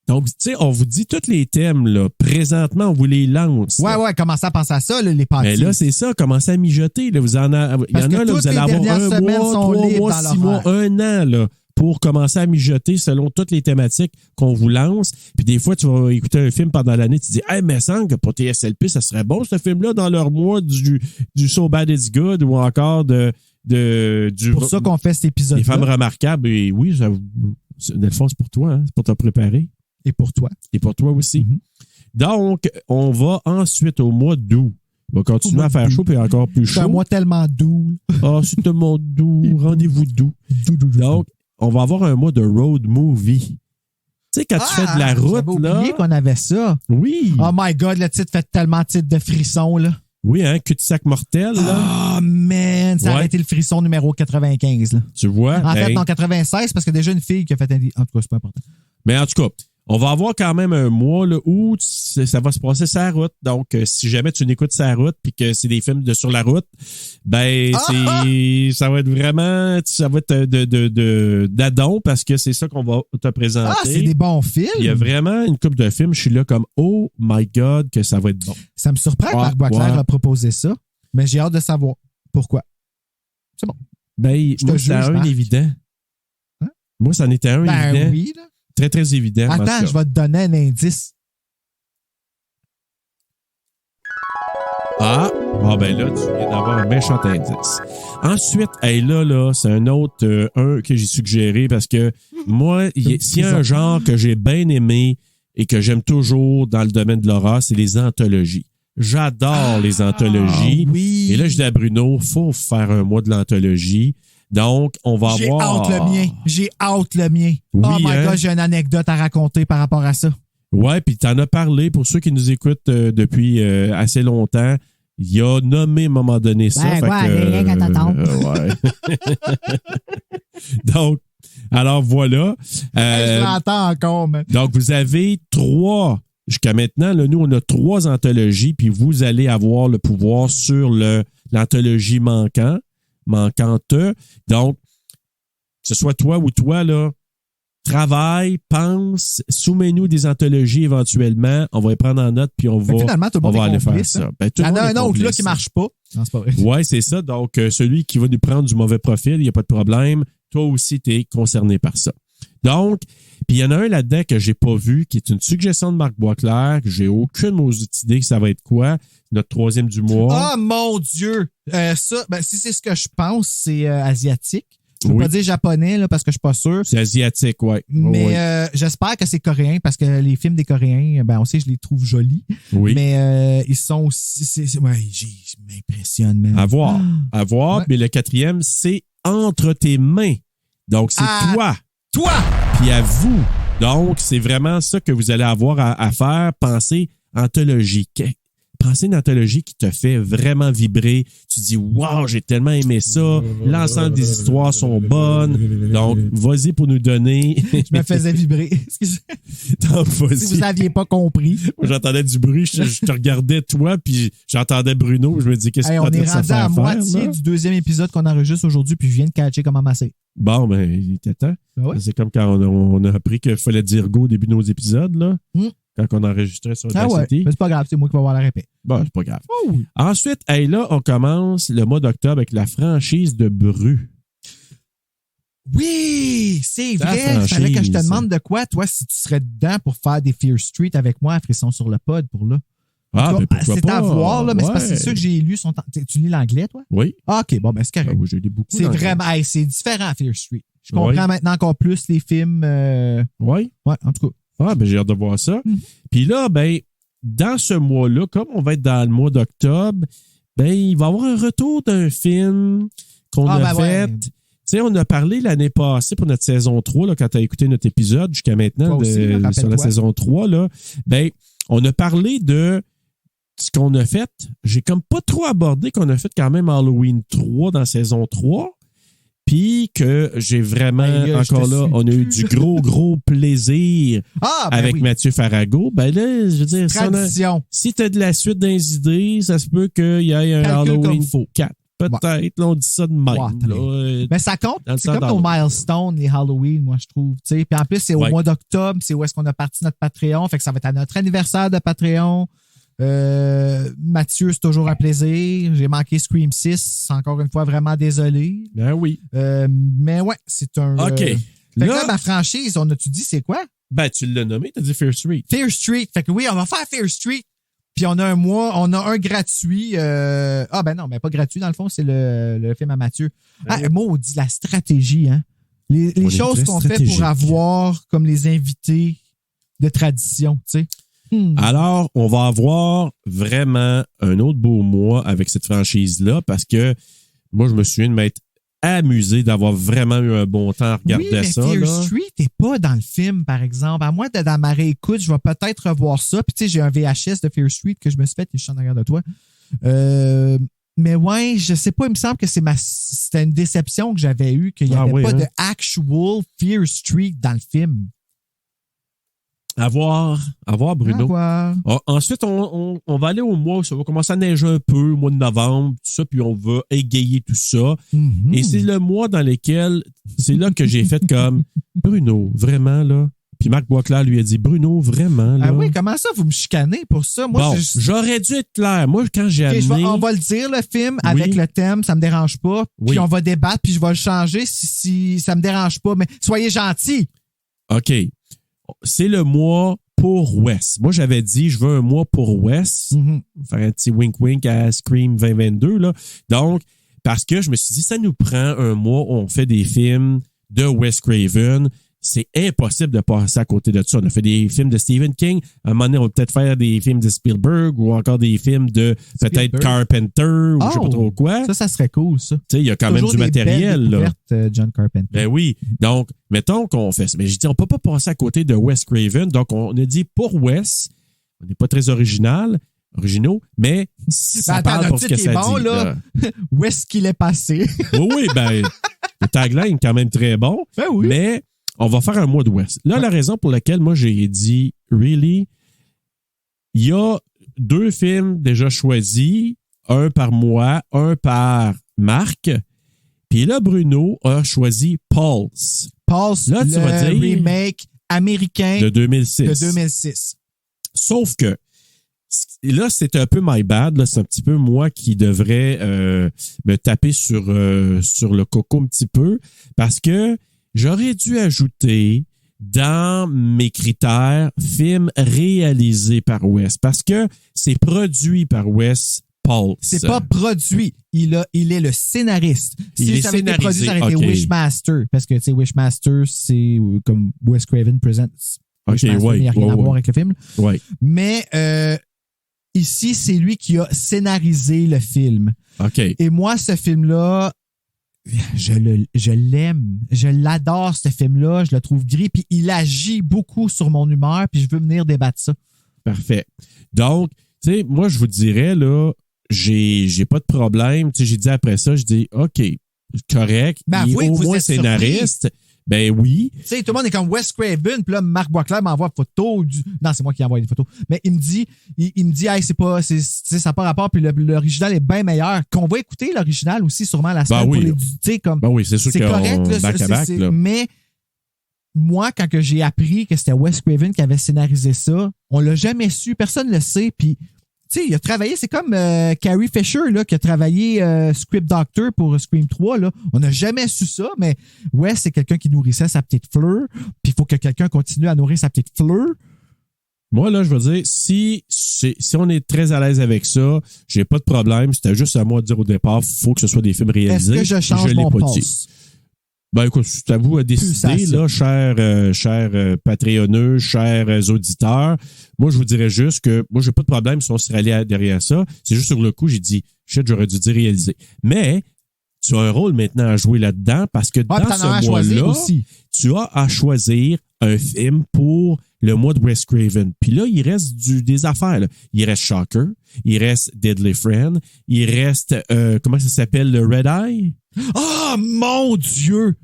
donc, tu sais, on vous dit tous les thèmes, là. Présentement, on vous les lance. Ouais, commencez à penser à ça, là, les parties. Mais là, c'est ça, commencez à mijoter. Là. Il y en a, là, vous allez avoir un mois, 3 mois, 6 mois, 1 an, là, pour commencer à mijoter selon toutes les thématiques qu'on vous lance. Puis des fois, tu vas écouter un film pendant l'année, tu te dis, hey, mais semble que pour TSLP, ça serait bon, ce film-là, dans leur mois du So Bad It's Good ou encore du. C'est pour ça qu'on fait cet épisode-là. Les femmes remarquables. Et oui, Delphine, c'est pour toi, hein? C'est pour te préparer. Et pour toi. Et pour toi aussi. Mm-hmm. Donc, on va ensuite au mois d'août. On va continuer à faire chaud puis encore plus chaud. C'est un mois tellement doux. Ah, c'est un mois doux. Rendez-vous doux. Donc, on va avoir un mois de road movie. Tu sais, quand tu fais de la route, j'avais là. oublié qu'on avait ça. Oui. Oh my God, le titre fait tellement de frissons, là. Oui, hein, cul-de-sac mortel, là. Oh man, ça Ouais. a été le frisson numéro 95, là. Tu vois? En fait, hey. non, 96, parce que déjà une fille qui a fait un... En tout cas, c'est pas important. Mais en tout cas, on va avoir quand même un mois là, où ça va se passer sur la route. Donc, si jamais tu n'écoutes sur la route puis que c'est des films de sur la route, ben ça va être vraiment d'adon parce que c'est ça qu'on va te présenter. Ah, c'est des bons films. Il y a vraiment une couple de films, je suis là comme oh my God que ça va être bon. Ça me surprend que Marc Boisclair a proposé ça, mais j'ai hâte de savoir pourquoi. C'est bon. Ben, moi, c'était un évident. Hein? Moi, ça en était un évident. Oui, là. Très, très évident. Attends, je vais te donner un indice. Ah, ben là, tu viens d'avoir un méchant indice. Ensuite, là, c'est un autre, un que j'ai suggéré parce que moi, s'il y a un genre que j'ai bien aimé et que j'aime toujours dans le domaine de l'horreur, c'est les anthologies. J'adore les anthologies. Oui. Et là, je dis à Bruno, faut faire un mois de l'anthologie. Donc, on va avoir... J'ai hâte le mien. Oui, oh my God, j'ai une anecdote à raconter par rapport à ça. Ouais, puis t'en as parlé pour ceux qui nous écoutent depuis assez longtemps. Il a nommé à un moment donné ça. rien qu'à t'attendre. Ouais. Donc, alors voilà. Je l'entends encore, mais... Donc, vous avez 3. Jusqu'à maintenant, là, nous, on a 3 anthologies, puis vous allez avoir le pouvoir sur l'anthologie manquante. Donc, que ce soit toi ou toi, là, travaille, pense, soumets-nous des anthologies éventuellement. On va les prendre en note, puis on va, finalement, tout le on monde va est aller faire complice, ça. hein? Ben, Il y en a un autre là qui marche pas. Non, c'est pas vrai. Oui, c'est ça. Donc, celui qui va nous prendre du mauvais profil, il n'y a pas de problème. Toi aussi, tu es concerné par ça. Donc, puis il y en a un là-dedans que j'ai pas vu, qui est une suggestion de Marc Boisclair, que j'ai aucune maudite idée que ça va être quoi. Notre 3e du mois. Oh mon Dieu! Ça, si c'est ce que je pense, c'est asiatique. Je ne veux pas dire japonais là, parce que je suis pas sûr. C'est asiatique, oui. Mais j'espère que c'est coréen parce que les films des Coréens, on sait, je les trouve jolis. Oui. Mais ils sont aussi... je m'impressionne, même. À voir. Ouais. Mais le 4e, c'est Entre tes mains. Donc, c'est toi. Toi! Puis à vous. Donc, c'est vraiment ça que vous allez avoir à faire. Pensez anthologie. Pensez une anthologie qui te fait vraiment vibrer. Tu dis, wow, j'ai tellement aimé ça. L'ensemble des histoires sont bonnes. Donc, vas-y pour nous donner. Je me faisais vibrer. Donc, vas-y. Si vous n'aviez pas compris. Moi, j'entendais du bruit. Je te regardais, toi, puis j'entendais Bruno. Je me dis, qu'est-ce que tu on as est rendu à moitié là? du 2e épisode qu'on enregistre aujourd'hui, puis je viens de catcher comment masser. Bon, ben, il était temps. Ah ouais? C'est comme quand on a appris qu'il fallait dire go au début de nos épisodes, là. Quand on enregistrait sur Audacity. Ouais, mais c'est pas grave, c'est moi qui vais voir la répète. Bon, c'est pas grave. Oh oui. Ensuite, là, on commence le mois d'octobre avec la franchise de Bru. Oui, c'est vrai. Il fallait que je te demande de quoi, toi, si tu serais dedans pour faire des Fear Street avec moi à Frisson sur le pod pour là. Ah, ben pourquoi c'est pas? à voir, là, mais c'est parce que Ouais. c'est sûr que j'ai lu. Tu lis l'anglais, toi? Oui. Ah, OK, bon, ben c'est correct. Ah oui, j'ai lu beaucoup. C'est dans le- vraiment. Hey, c'est différent, Fear Street. Je comprends Ouais. maintenant encore plus les films. Oui. Ouais, en tout cas. Ah, ben j'ai hâte de voir ça. Mhm. Puis là, ben, dans ce mois-là, comme on va être dans le mois d'octobre, ben, il va y avoir un retour d'un film qu'on a fait. Ouais. Tu sais, on a parlé l'année passée pour notre saison 3, là, quand tu as écouté notre épisode jusqu'à maintenant Toi aussi, là, sur la rappelle-toi. saison 3, là, ben, on a parlé de ce qu'on a fait. J'ai comme pas trop abordé qu'on a fait quand même Halloween 3 dans saison 3. Puis que j'ai vraiment, Hey, là, encore je te là, suis on a eu plus. du gros plaisir Ah, ben avec oui. Mathieu Farago. Ben là, je veux dire, Tradition. si t'as de la suite dans les idées, ça se peut qu'il y ait un Calcule Halloween comme faut. 4. Peut-être, là, on dit ça de même. Ouais, là. Mais ça compte. Dans le C'est temps comme nos d'Halloween. milestones, les Halloween, moi, je trouve. Tu sais. Puis en plus, c'est au Ouais. mois d'octobre, c'est où est-ce qu'on a parti notre Patreon. Fait que ça va être à notre anniversaire de Patreon. Mathieu, c'est toujours un plaisir. J'ai manqué Scream 6. Encore une fois, vraiment désolé. Ben oui. Mais ouais, c'est un. OK. Fait que là, Là, ma franchise, on a-tu dit c'est quoi? ben, tu l'as nommé, t'as dit Fear Street. Fear Street. Fait que oui, on va faire Fear Street. Puis on a un mois, on a un gratuit. Ah ben non, mais pas gratuit dans le fond, c'est le film à Mathieu. Ah, maudit, la stratégie, hein. Les On est choses très qu'on fait pour stratégique. avoir comme les invités de tradition, tu sais. Alors, on va avoir vraiment un autre beau mois avec cette franchise-là parce que moi, je me souviens de m'être amusé, d'avoir vraiment eu un bon temps à regarder oui, mais ça. Fear Là. Street n'est pas dans le film, par exemple. À moins d'être dans ma réécoute, je vais peut-être revoir ça. Puis tu sais, j'ai un VHS de Fear Street que je me suis fait et je suis en arrière de toi. Mais ouais, je sais pas, il me semble que c'était une déception que j'avais eue, qu'il n'y avait pas de actual Fear Street dans le film. À voir, Bruno. À voir. Ah, ensuite, on va aller au mois où ça va commencer à neiger un peu, au mois de novembre, tout ça, puis on va égayer tout ça. Mhm. Et c'est le mois dans lequel, c'est là que j'ai fait comme, Bruno, vraiment, là. Puis Marc Boisclair lui a dit, Bruno, vraiment, là. Ah oui, comment ça, vous me chicanez pour ça? Moi, Bon, j'aurais dû être clair. Moi, quand j'ai Ok, amené... on va le dire, le film, avec le thème, ça me dérange pas. Puis Oui. on va débattre, puis je vais le changer si ça me dérange pas. Mais soyez gentils. OK. C'est le mois pour Wes. Moi, j'avais dit, je veux un mois pour Wes. Faire un petit wink-wink à Scream 2022, là. Donc, parce que je me suis dit, ça nous prend un mois où on fait des films de Wes Craven. C'est impossible de passer à côté de ça. On a fait des films de Stephen King. À un moment donné, on va peut-être faire des films de Spielberg ou encore des films de peut-être Spielberg. Carpenter ou je sais pas trop quoi. Ça serait cool, ça. Tu sais, il y a quand même Toujours du des matériel, belles là. découvertes, John Carpenter. Ben oui. Donc, mettons qu'on fait ça. Mais j'ai dit, on peut pas passer à côté de Wes Craven. Donc, on a dit pour Wes, on n'est pas très originaux, mais ça Attends, parle notre pour ce que titre ça est bon, dit. là. Où est-ce qu'il est passé? Oui, ben, le tagline est quand même très bon. Ben oui. Mais on va faire un mois de Wes. Là, la raison pour laquelle moi j'ai dit, really, il y a 2 films déjà choisis, un par moi, un par Marc. Puis là, Bruno a choisi Pulse Pulse, Là, tu le vas dire- remake américain de 2006. de 2006. Sauf que là, c'est un peu my bad. Là, c'est un petit peu moi qui devrais me taper sur le coco un petit peu parce que j'aurais dû ajouter dans mes critères film réalisé par Wes parce que c'est produit par Wes Pulse. C'est pas produit. Il est le scénariste. Il est ça avait été produit, scénarisé, ça aurait été ok. Wishmaster. Parce que, tu sais, Wishmaster, c'est comme Wes Craven Presents. Ok, Wishmaster, ouais, il n'y a rien ouais, à voir ouais. avec le film. Ouais. Mais ici, c'est lui qui a scénarisé le film. OK. Et moi, ce film-là, je l'aime. Je l'adore, ce film-là. Je le trouve gris. Puis il agit beaucoup sur mon humeur. Puis je veux venir débattre ça. Parfait. Donc, tu sais, moi, je vous dirais, là, j'ai pas de problème. Tu sais, j'ai dit après ça, je dis, OK, correct. Ben, il est avouez que au vous moins êtes scénariste. Ben oui. Tu sais, tout le monde est comme Wes Craven, puis là, Marc Boisclair m'envoie une photo du... Non, c'est moi qui envoie les photos. Mais il me dit, hey, ça n'a pas rapport, puis l'original est bien meilleur. Qu'on va écouter l'original aussi, sûrement, la semaine oui. pour les... Tu sais, comme... Ben oui, c'est sûr c'est qu'on correct, là, back-à-back, là. mais moi, quand que j'ai appris que c'était Wes Craven qui avait scénarisé ça, on l'a jamais su, personne ne le sait, puis tu sais, il a travaillé, c'est comme Carrie Fisher là, qui a travaillé Script Doctor pour Scream 3. Là. On n'a jamais su ça, mais Wes, c'est quelqu'un qui nourrissait sa petite fleur, puis il faut que quelqu'un continue à nourrir sa petite fleur. Moi, là, je veux dire, si on est très à l'aise avec ça, j'ai pas de problème. C'était juste à moi de dire au départ, faut que ce soit des films réalisés. Est-ce que je change mon pass? Ben écoute, c'est à vous à décider, là, chers Patreonneux, chers auditeurs. Moi, je vous dirais juste que moi, j'ai pas de problème si on serait allé derrière ça. C'est juste sur le coup, j'ai dit, shit, j'aurais dû dire réaliser. Mais tu as un rôle maintenant à jouer là-dedans parce que dans ce mois-là, tu as à choisir un film pour le mois de Wes Craven. Puis là, il reste des affaires. Là. Il reste Shocker, il reste Deadly Friend, il reste, comment ça s'appelle, le Red Eye? Oh, mon Dieu!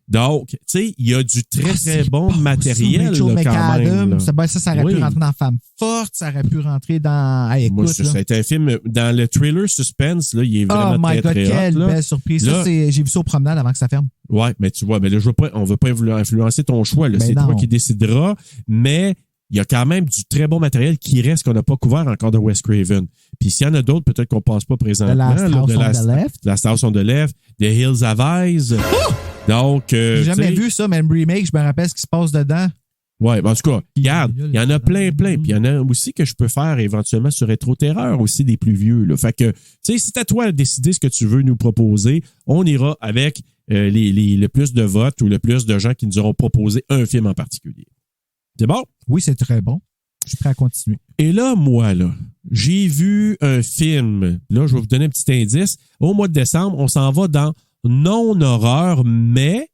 Donc, tu sais, il y a du très bon matériel Rachel là, McAdams, quand même. Là. Ça aurait pu rentrer dans Femme Forte, ça aurait pu rentrer dans... Hey, écoute, moi, ça a été un film, dans le thriller suspense, là, il est vraiment très, très hot. Quelle belle surprise. Là, j'ai vu ça au promenade avant que ça ferme. Ouais, mais tu vois, mais là, on veut pas influencer ton choix. Là. C'est toi qui décideras, mais il y a quand même du très bon matériel qui reste qu'on n'a pas couvert encore de Wes Craven. Puis s'il y en a d'autres, peut-être qu'on pense pas présentement. The Last House on the Left, The Hills Have Eyes. Oh! Donc, j'ai jamais vu ça, même remake, je me rappelle ce qui se passe dedans. Ouais, ben en tout cas, regarde, il y en a plein. Puis il y en a aussi que je peux faire éventuellement sur Rétro Terreur aussi des plus vieux. Là. Fait que, tu sais, c'est à toi de décider ce que tu veux nous proposer. On ira avec le plus de votes ou le plus de gens qui nous auront proposé un film en particulier. C'est bon? Oui, c'est très bon. Je suis prêt à continuer. Et là, moi, là, j'ai vu un film. Là, je vais vous donner un petit indice. Au mois de décembre, on s'en va dans non-horreur, mais...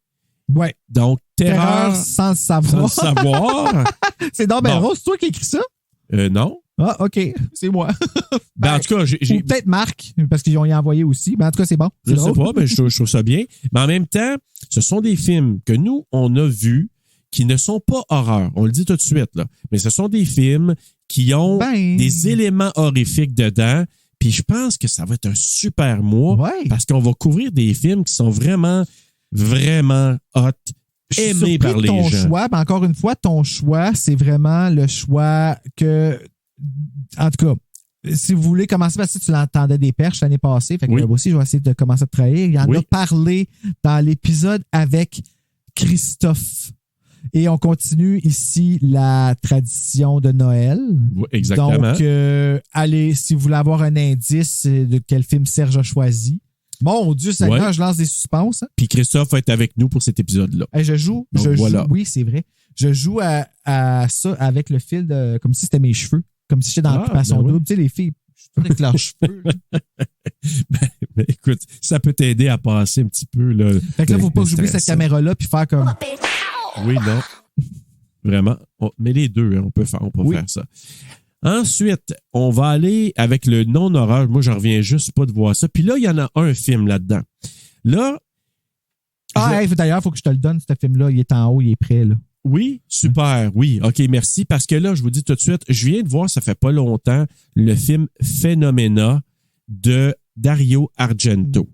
Ouais. Donc, terreur sans le savoir. Sans le savoir. C'est donc ben Rose, c'est toi qui écris ça? Non. Ah, OK. C'est moi. Ben, en tout cas, j'ai... Ou peut-être Marc, parce qu'ils ont y envoyé aussi. Ben, en tout cas, c'est bon. Je sais pas, mais je trouve ça bien. Mais en même temps, ce sont des films que nous, on a vus qui ne sont pas horreur. On le dit tout de suite, là. Mais ce sont des films qui ont des éléments horrifiques dedans. Puis je pense que ça va être un super mois parce qu'on va couvrir des films qui sont vraiment, vraiment hot, aimés par les gens. Choix, ben encore une fois, ton choix, c'est vraiment le choix que... En tout cas, si vous voulez commencer, parce que tu l'entendais des perches l'année passée, fait que moi aussi, je vais essayer de commencer à travailler. Il y en a parlé dans l'épisode avec Christophe. Et on continue ici la tradition de Noël. Oui, exactement. Donc, allez, si vous voulez avoir un indice de quel film Serge a choisi. Mon Dieu, Seigneur, je lance des suspens. Hein? Puis Christophe va être avec nous pour cet épisode-là. Je joue, oui, c'est vrai. Je joue à ça avec le fil de, comme si c'était mes cheveux. Comme si j'étais dans l'occupation double. Tu sais, les filles, je suis tout avec leurs cheveux. ben, écoute, ça peut t'aider à passer un petit peu. Là, fait que là, il ne faut pas que j'oublie cette caméra-là puis faire comme... Oui, non. Vraiment. Mais les deux, hein, on peut faire ça. Ensuite, on va aller avec le non-horreur. Moi, j'en reviens juste pas de voir ça. Puis là, il y en a un film là-dedans. Là... d'ailleurs, il faut que je te le donne, ce film-là. Il est en haut, il est prêt, là. Oui, super. Oui, OK, merci. Parce que là, je vous dis tout de suite, je viens de voir, ça fait pas longtemps, le film Phenomena de Dario Argento,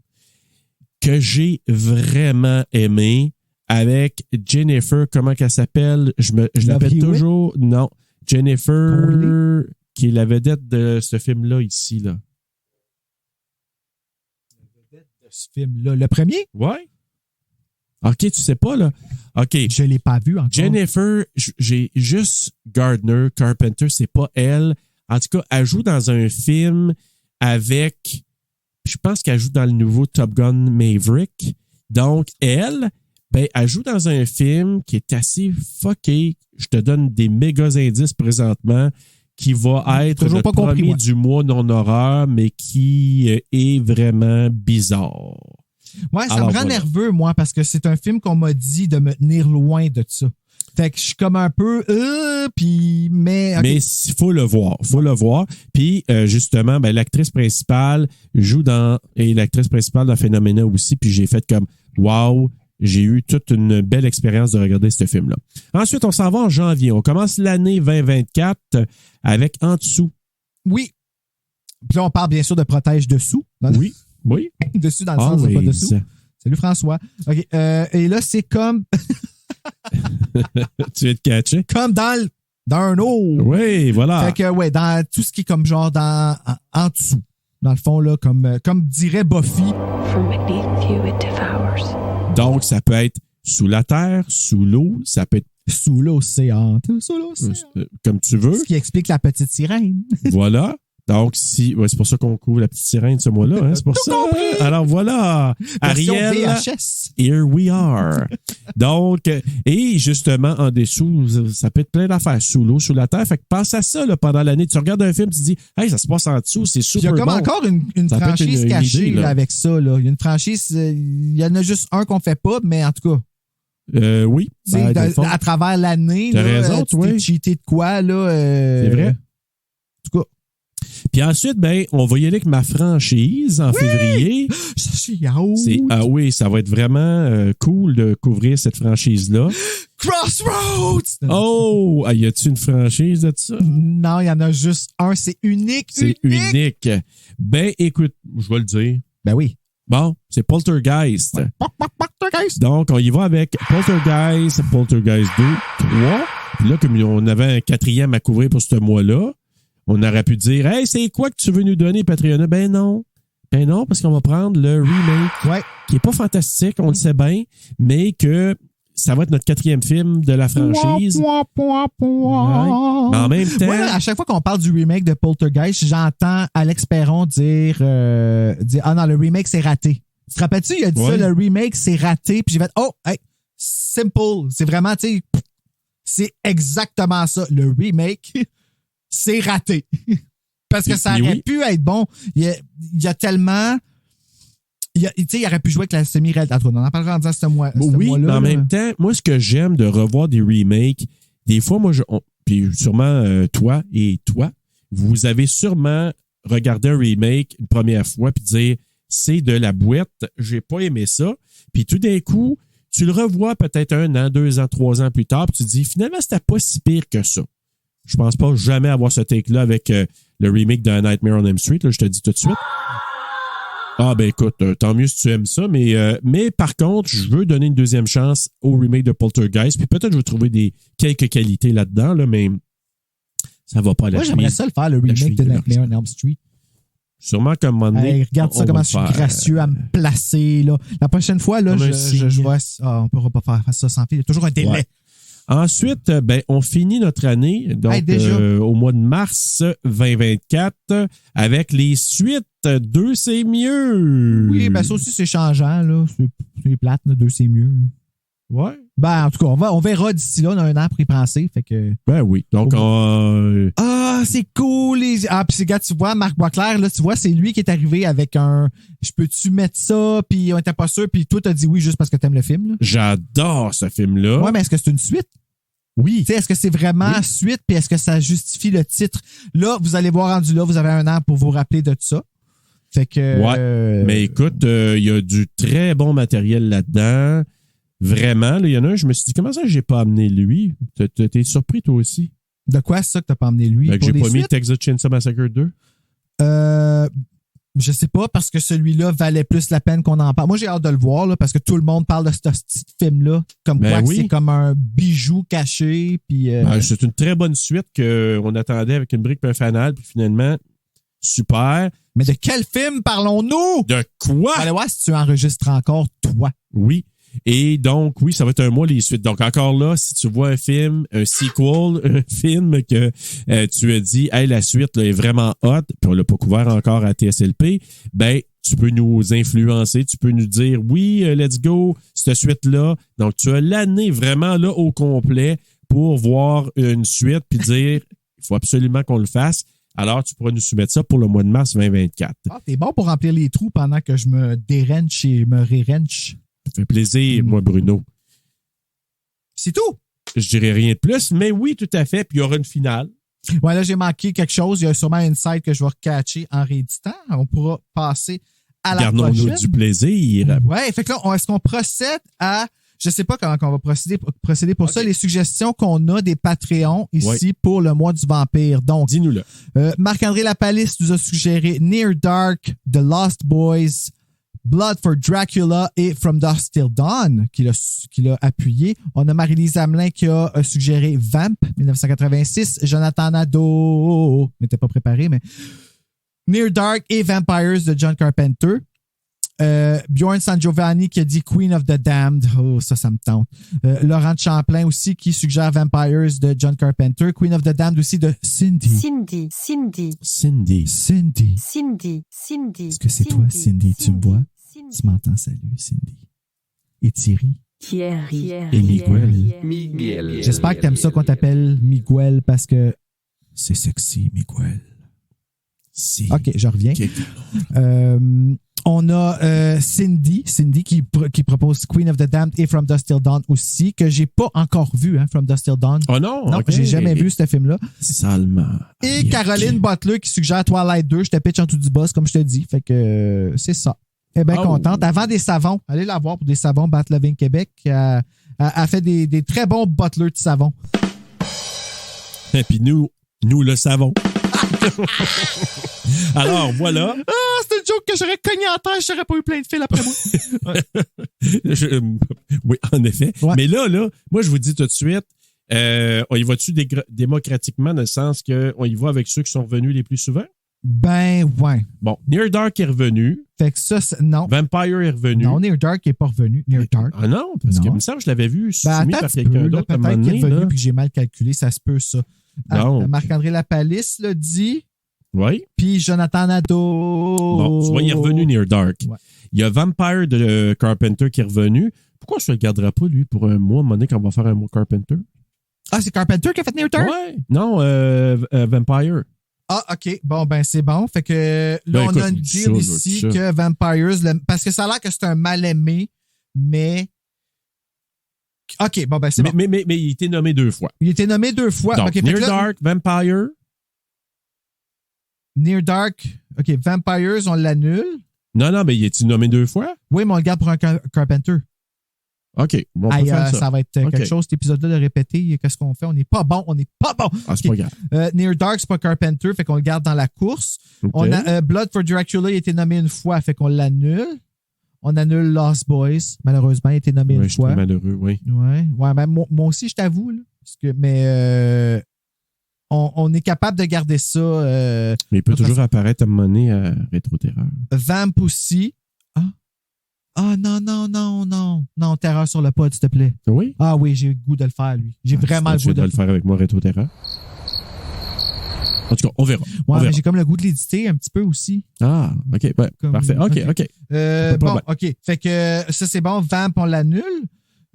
que j'ai vraiment aimé. Avec Jennifer, comment qu'elle s'appelle? Je l'appelle toujours. Non. Jennifer, qui est la vedette de ce film-là ici, là. La vedette de ce film-là. Le premier? Oui. OK, tu sais pas, là. OK. Je l'ai pas vu encore. Jennifer, j'ai juste Gardner Carpenter, c'est pas elle. En tout cas, elle joue dans un film avec... Je pense qu'elle joue dans le nouveau Top Gun Maverick. Donc, elle joue dans un film qui est assez fucké. Je te donne des méga indices présentement, qui va être le premier du mois non-horreur, mais qui est vraiment bizarre. Ouais, ça me rend nerveux, moi, parce que c'est un film qu'on m'a dit de me tenir loin de ça. Fait que je suis comme un peu... mais... Okay. Mais il faut le voir. Puis, justement, l'actrice principale et l'actrice principale dans Phenomena aussi, puis j'ai fait comme, wow, j'ai eu toute une belle expérience de regarder ce film-là. Ensuite, on s'en va en janvier. On commence l'année 2024 avec En dessous. Oui. Puis là, on parle bien sûr de Protège dessous. Oui. Dessus dans le sens de pas dessous. Salut François. OK. Et là, c'est comme... Tu viens de catcher? Comme dans un eau. Oui, voilà. Fait que, dans tout ce qui est comme genre en dessous. Dans le fond, là, comme dirait Buffy. From beneath you, it devours. Donc, ça peut être sous la terre, sous l'eau, ça peut être Sous l'océan. Sous l'océan. Comme tu veux. Ce qui explique la petite sirène. Voilà. Donc, c'est pour ça qu'on couvre la petite sirène ce mois-là. Hein? C'est pour ça. Compris. Alors voilà. Version Ariel. VHS. Here we are. Donc, et justement, en dessous, ça peut être plein d'affaires sous l'eau, sous la terre. Fait que pense à ça là, pendant l'année. Tu regardes un film, tu te dis, hey, ça se passe en dessous, c'est super Il y a comme bon. encore une Ça peut être franchise une cachée idée, là. là, avec ça. Là. Il y a une franchise, il y en a juste un qu'on fait pas, mais en tout cas. Oui. Tu sais, dans le fond, à travers l'année, t'as là, raison, tu toi. t'es cheaté de quoi, là? C'est vrai. En tout cas, Puis ensuite, ben, on va y aller avec ma franchise en février. ça, c'est yaourt. Ah oui, ça va être vraiment cool de couvrir cette franchise-là. Crossroads! Oh! Y a-tu une franchise de ça? Non, il y en a juste un. C'est unique. C'est unique. Ben, écoute, je vais le dire. Ben oui. Bon, c'est Poltergeist. Poltergeist. Donc, on y va avec Poltergeist 2, 3. Puis là, comme on avait un 4e à couvrir pour ce mois-là, on aurait pu dire, hey, c'est quoi que tu veux nous donner, Patreon? Ben non. Ben non, parce qu'on va prendre le remake. Ouais. Qui est pas fantastique, on le sait bien, mais que ça va être notre 4e film de la franchise. Ouais. Mais en même temps. Moi, à chaque fois qu'on parle du remake de Poltergeist, j'entends Alex Perron dire ah non, le remake c'est raté. Tu te rappelles-tu, il a dit ça, le remake c'est raté, puis j'ai fait oh, hey, simple. C'est vraiment, tu sais, c'est exactement ça. Le remake, c'est raté. Parce que ça aurait pu être bon. Il y a tellement. Il aurait pu jouer avec la semi-réalité. On en parlera en ce mois. Oui, mois-là, mais en là. même temps, moi, ce que j'aime de revoir des remakes, des fois, moi, puis sûrement toi, vous avez sûrement regardé un remake une première fois puis dire c'est de la boîte, j'ai pas aimé ça. Puis tout d'un coup, tu le revois peut-être 1 an, 2 ans, 3 ans plus tard, puis tu te dis finalement, c'était pas si pire que ça. Je pense pas jamais avoir ce take-là avec le remake de Nightmare on Elm Street, là, je te dis tout de suite. Ah ben écoute, tant mieux si tu aimes ça, mais par contre, je veux donner une deuxième chance au remake de Poltergeist, puis peut-être je vais trouver quelques qualités là-dedans, là, mais ça va pas à la Moi, j'aimerais ça le faire, le remake de Nightmare on Elm Street. Sûrement comme un moment donné. Hey, regarde ça, comment je suis gracieux à me placer, là. La prochaine fois, là, je vois. On pourra pas faire ça sans fil. Il y a toujours un délai. Ouais. Ensuite, ben, on finit notre année, donc au mois de mars 2024, avec les suites 2, c'est mieux. Oui, ben ça aussi, c'est changeant, là. C'est plate, là, 2, c'est mieux. Ouais. Ben, en tout cas, on verra d'ici là, on a 1 an pour y penser, fait que... Ben oui, donc c'est cool! Puis gars, tu vois, Marc Boisclair, là, tu vois, c'est lui qui est arrivé avec un... Je peux-tu mettre ça? Puis on était pas sûr, puis toi, t'as dit oui juste parce que t'aimes le film, là. J'adore ce film-là. Ouais, mais est-ce que c'est une suite? Oui. Tu sais, est-ce que c'est vraiment suite, puis est-ce que ça justifie le titre? Là, vous allez voir rendu là, vous avez 1 an pour vous rappeler de tout ça. Fait que... Ouais, mais écoute, il y a du très bon matériel là-dedans. Vraiment, là, il y en a un, je me suis dit, comment ça j'ai pas amené lui? T'es surpris toi aussi? De quoi ça que t'as pas amené lui? Ben, que j'ai pas mis Texas Chainsaw Massacre 2? Je sais pas, parce que celui-là valait plus la peine qu'on en parle. Moi, j'ai hâte de le voir, là, parce que tout le monde parle de ce petit film-là. Comme quoi que c'est comme un bijou caché. Puis, c'est une très bonne suite qu'on attendait avec une brique et un fanal, puis finalement, super. Mais de quel film parlons-nous? De quoi? Allez voir si tu enregistres encore, toi. Oui. Et donc, oui, ça va être un mois les suites. Donc, encore là, si tu vois un film, un sequel, un film que tu as dit, hey, la suite là, est vraiment hot, puis on l'a pas couvert encore à TSLP, ben, tu peux nous influencer, tu peux nous dire, oui, let's go, cette suite-là. Donc, tu as l'année vraiment là au complet pour voir une suite, puis dire, il faut absolument qu'on le fasse. Alors, tu pourras nous soumettre ça pour le mois de mars 2024. Ah, t'es bon pour remplir les trous pendant que je me dérenche et me rérenche. Ça fait plaisir, moi, Bruno. C'est tout. Je dirais rien de plus, mais oui, tout à fait. Puis il y aura une finale. Ouais, là, j'ai manqué quelque chose. Il y a sûrement une site que je vais recatcher en rééditant. On pourra passer à la prochaine. Gardons-nous du plaisir. Ouais, fait que là, est-ce qu'on procède à... Je sais pas comment on va procéder pour ça. Les suggestions qu'on a des Patreons ici pour le mois du vampire. Donc, dis-nous-le. Marc-André Lapalisse nous a suggéré Near Dark, The Lost Boys, Blood for Dracula et From Dusk Till Dawn, qu'il a appuyé. On a Marie-Lise Hamelin qui a suggéré Vamp, 1986. Jonathan Nadeau, n'était pas préparé, mais Near Dark et Vampires de John Carpenter. Bjorn San Giovanni qui a dit Queen of the Damned. Oh, ça me tente. Laurent de Champlain aussi qui suggère Vampires de John Carpenter. Queen of the Damned aussi de Cindy. Cindy. Est-ce que c'est toi, Cindy? Tu me vois? Tu m'entends? Salut, Cindy. Et Thierry. Et Miguel. J'espère que t'aimes ça qu'on t'appelle Miguel parce que c'est sexy, Miguel. Si. OK, je reviens. On a Cindy qui propose Queen of the Damned et From Dusk Till Dawn aussi, que j'ai pas encore vu, hein, From Dusk Till Dawn. Oh non? Non, okay. J'ai jamais vu ce film-là. Salement. Et Caroline Butler qui suggère Twilight 2. Je te pitch en tout du boss, comme je te dis. Fait que c'est ça. Elle est bien contente. Avant des savons, allez la voir pour des savons Bat Loving Québec. Elle fait des très bons butlers de savon. Et puis nous le savons. Alors, voilà. Ah, c'est une joke que j'aurais cogné en terre, j'aurais pas eu plein de fils après moi. Oui, en effet. Ouais. Mais là, moi, je vous dis tout de suite, on y va-tu démocratiquement dans le sens qu'on y va avec ceux qui sont revenus les plus souvent? Ben, ouais. Bon, Near Dark est revenu. Fait que ça, non. Vampire est revenu. Non, Near Dark est pas revenu. Near Dark. Ah non, parce que il me semble que je l'avais vu soumis par quelqu'un d'autre à un moment peut-être qu'il est donné. revenu puis que j'ai mal calculé, ça se peut, ça. Marc-André Lapalisse l'a dit. Oui. Puis Jonathan Nadeau. Bon, tu vois, il est revenu Near Dark. Ouais. Il y a Vampire de Carpenter qui est revenu. Pourquoi je ne le garderai pas, lui, pour un mois, à un moment donné, quand on va faire un mois Carpenter? Ah, c'est Carpenter qui a fait Near Dark? Ouais. Non, Vampire. Ah, OK. Bon, ben, c'est bon. Fait que là, on a une deal ici que Vampires, parce que ça a l'air que c'est un mal-aimé, mais. OK, bon, ben, c'est bon. Mais il a été nommé 2 fois. Il a été nommé 2 fois. Donc, okay, Near Dark, Vampire. Near Dark. OK, Vampires, on l'annule. Non, mais il a été nommé 2 fois? Oui, mais on le garde pour un Carpenter. OK, bon, on peut faire ça. Ça va être quelque chose, cet épisode-là, de répéter. Qu'est-ce qu'on fait? On n'est pas bon. Ah, c'est pas grave. Near Dark, c'est pas Carpenter, fait qu'on le garde dans la course. Okay. On a Blood for Dracula, il a été nommé 1 fois, fait qu'on l'annule. On annule Lost Boys, malheureusement, il a été nommé 1 fois. Je suis malheureux, oui. Ouais, ben, moi aussi, je t'avoue. Là, mais on est capable de garder ça. Mais il peut toujours apparaître à un moment donné à Rétro-Terreur. Vamp aussi. Ah, non, Terreur sur le pod, s'il te plaît. Oui? Ah oui, j'ai le goût de le faire, lui. J'ai vraiment le goût de le faire avec moi, Rétro-Terreur. En tout cas, on verra. Ouais, mais j'ai comme le goût de l'éditer un petit peu aussi. Ah, OK. Ben, parfait. OK. Bon, OK. Fait que ça, c'est bon. Vamp, on l'annule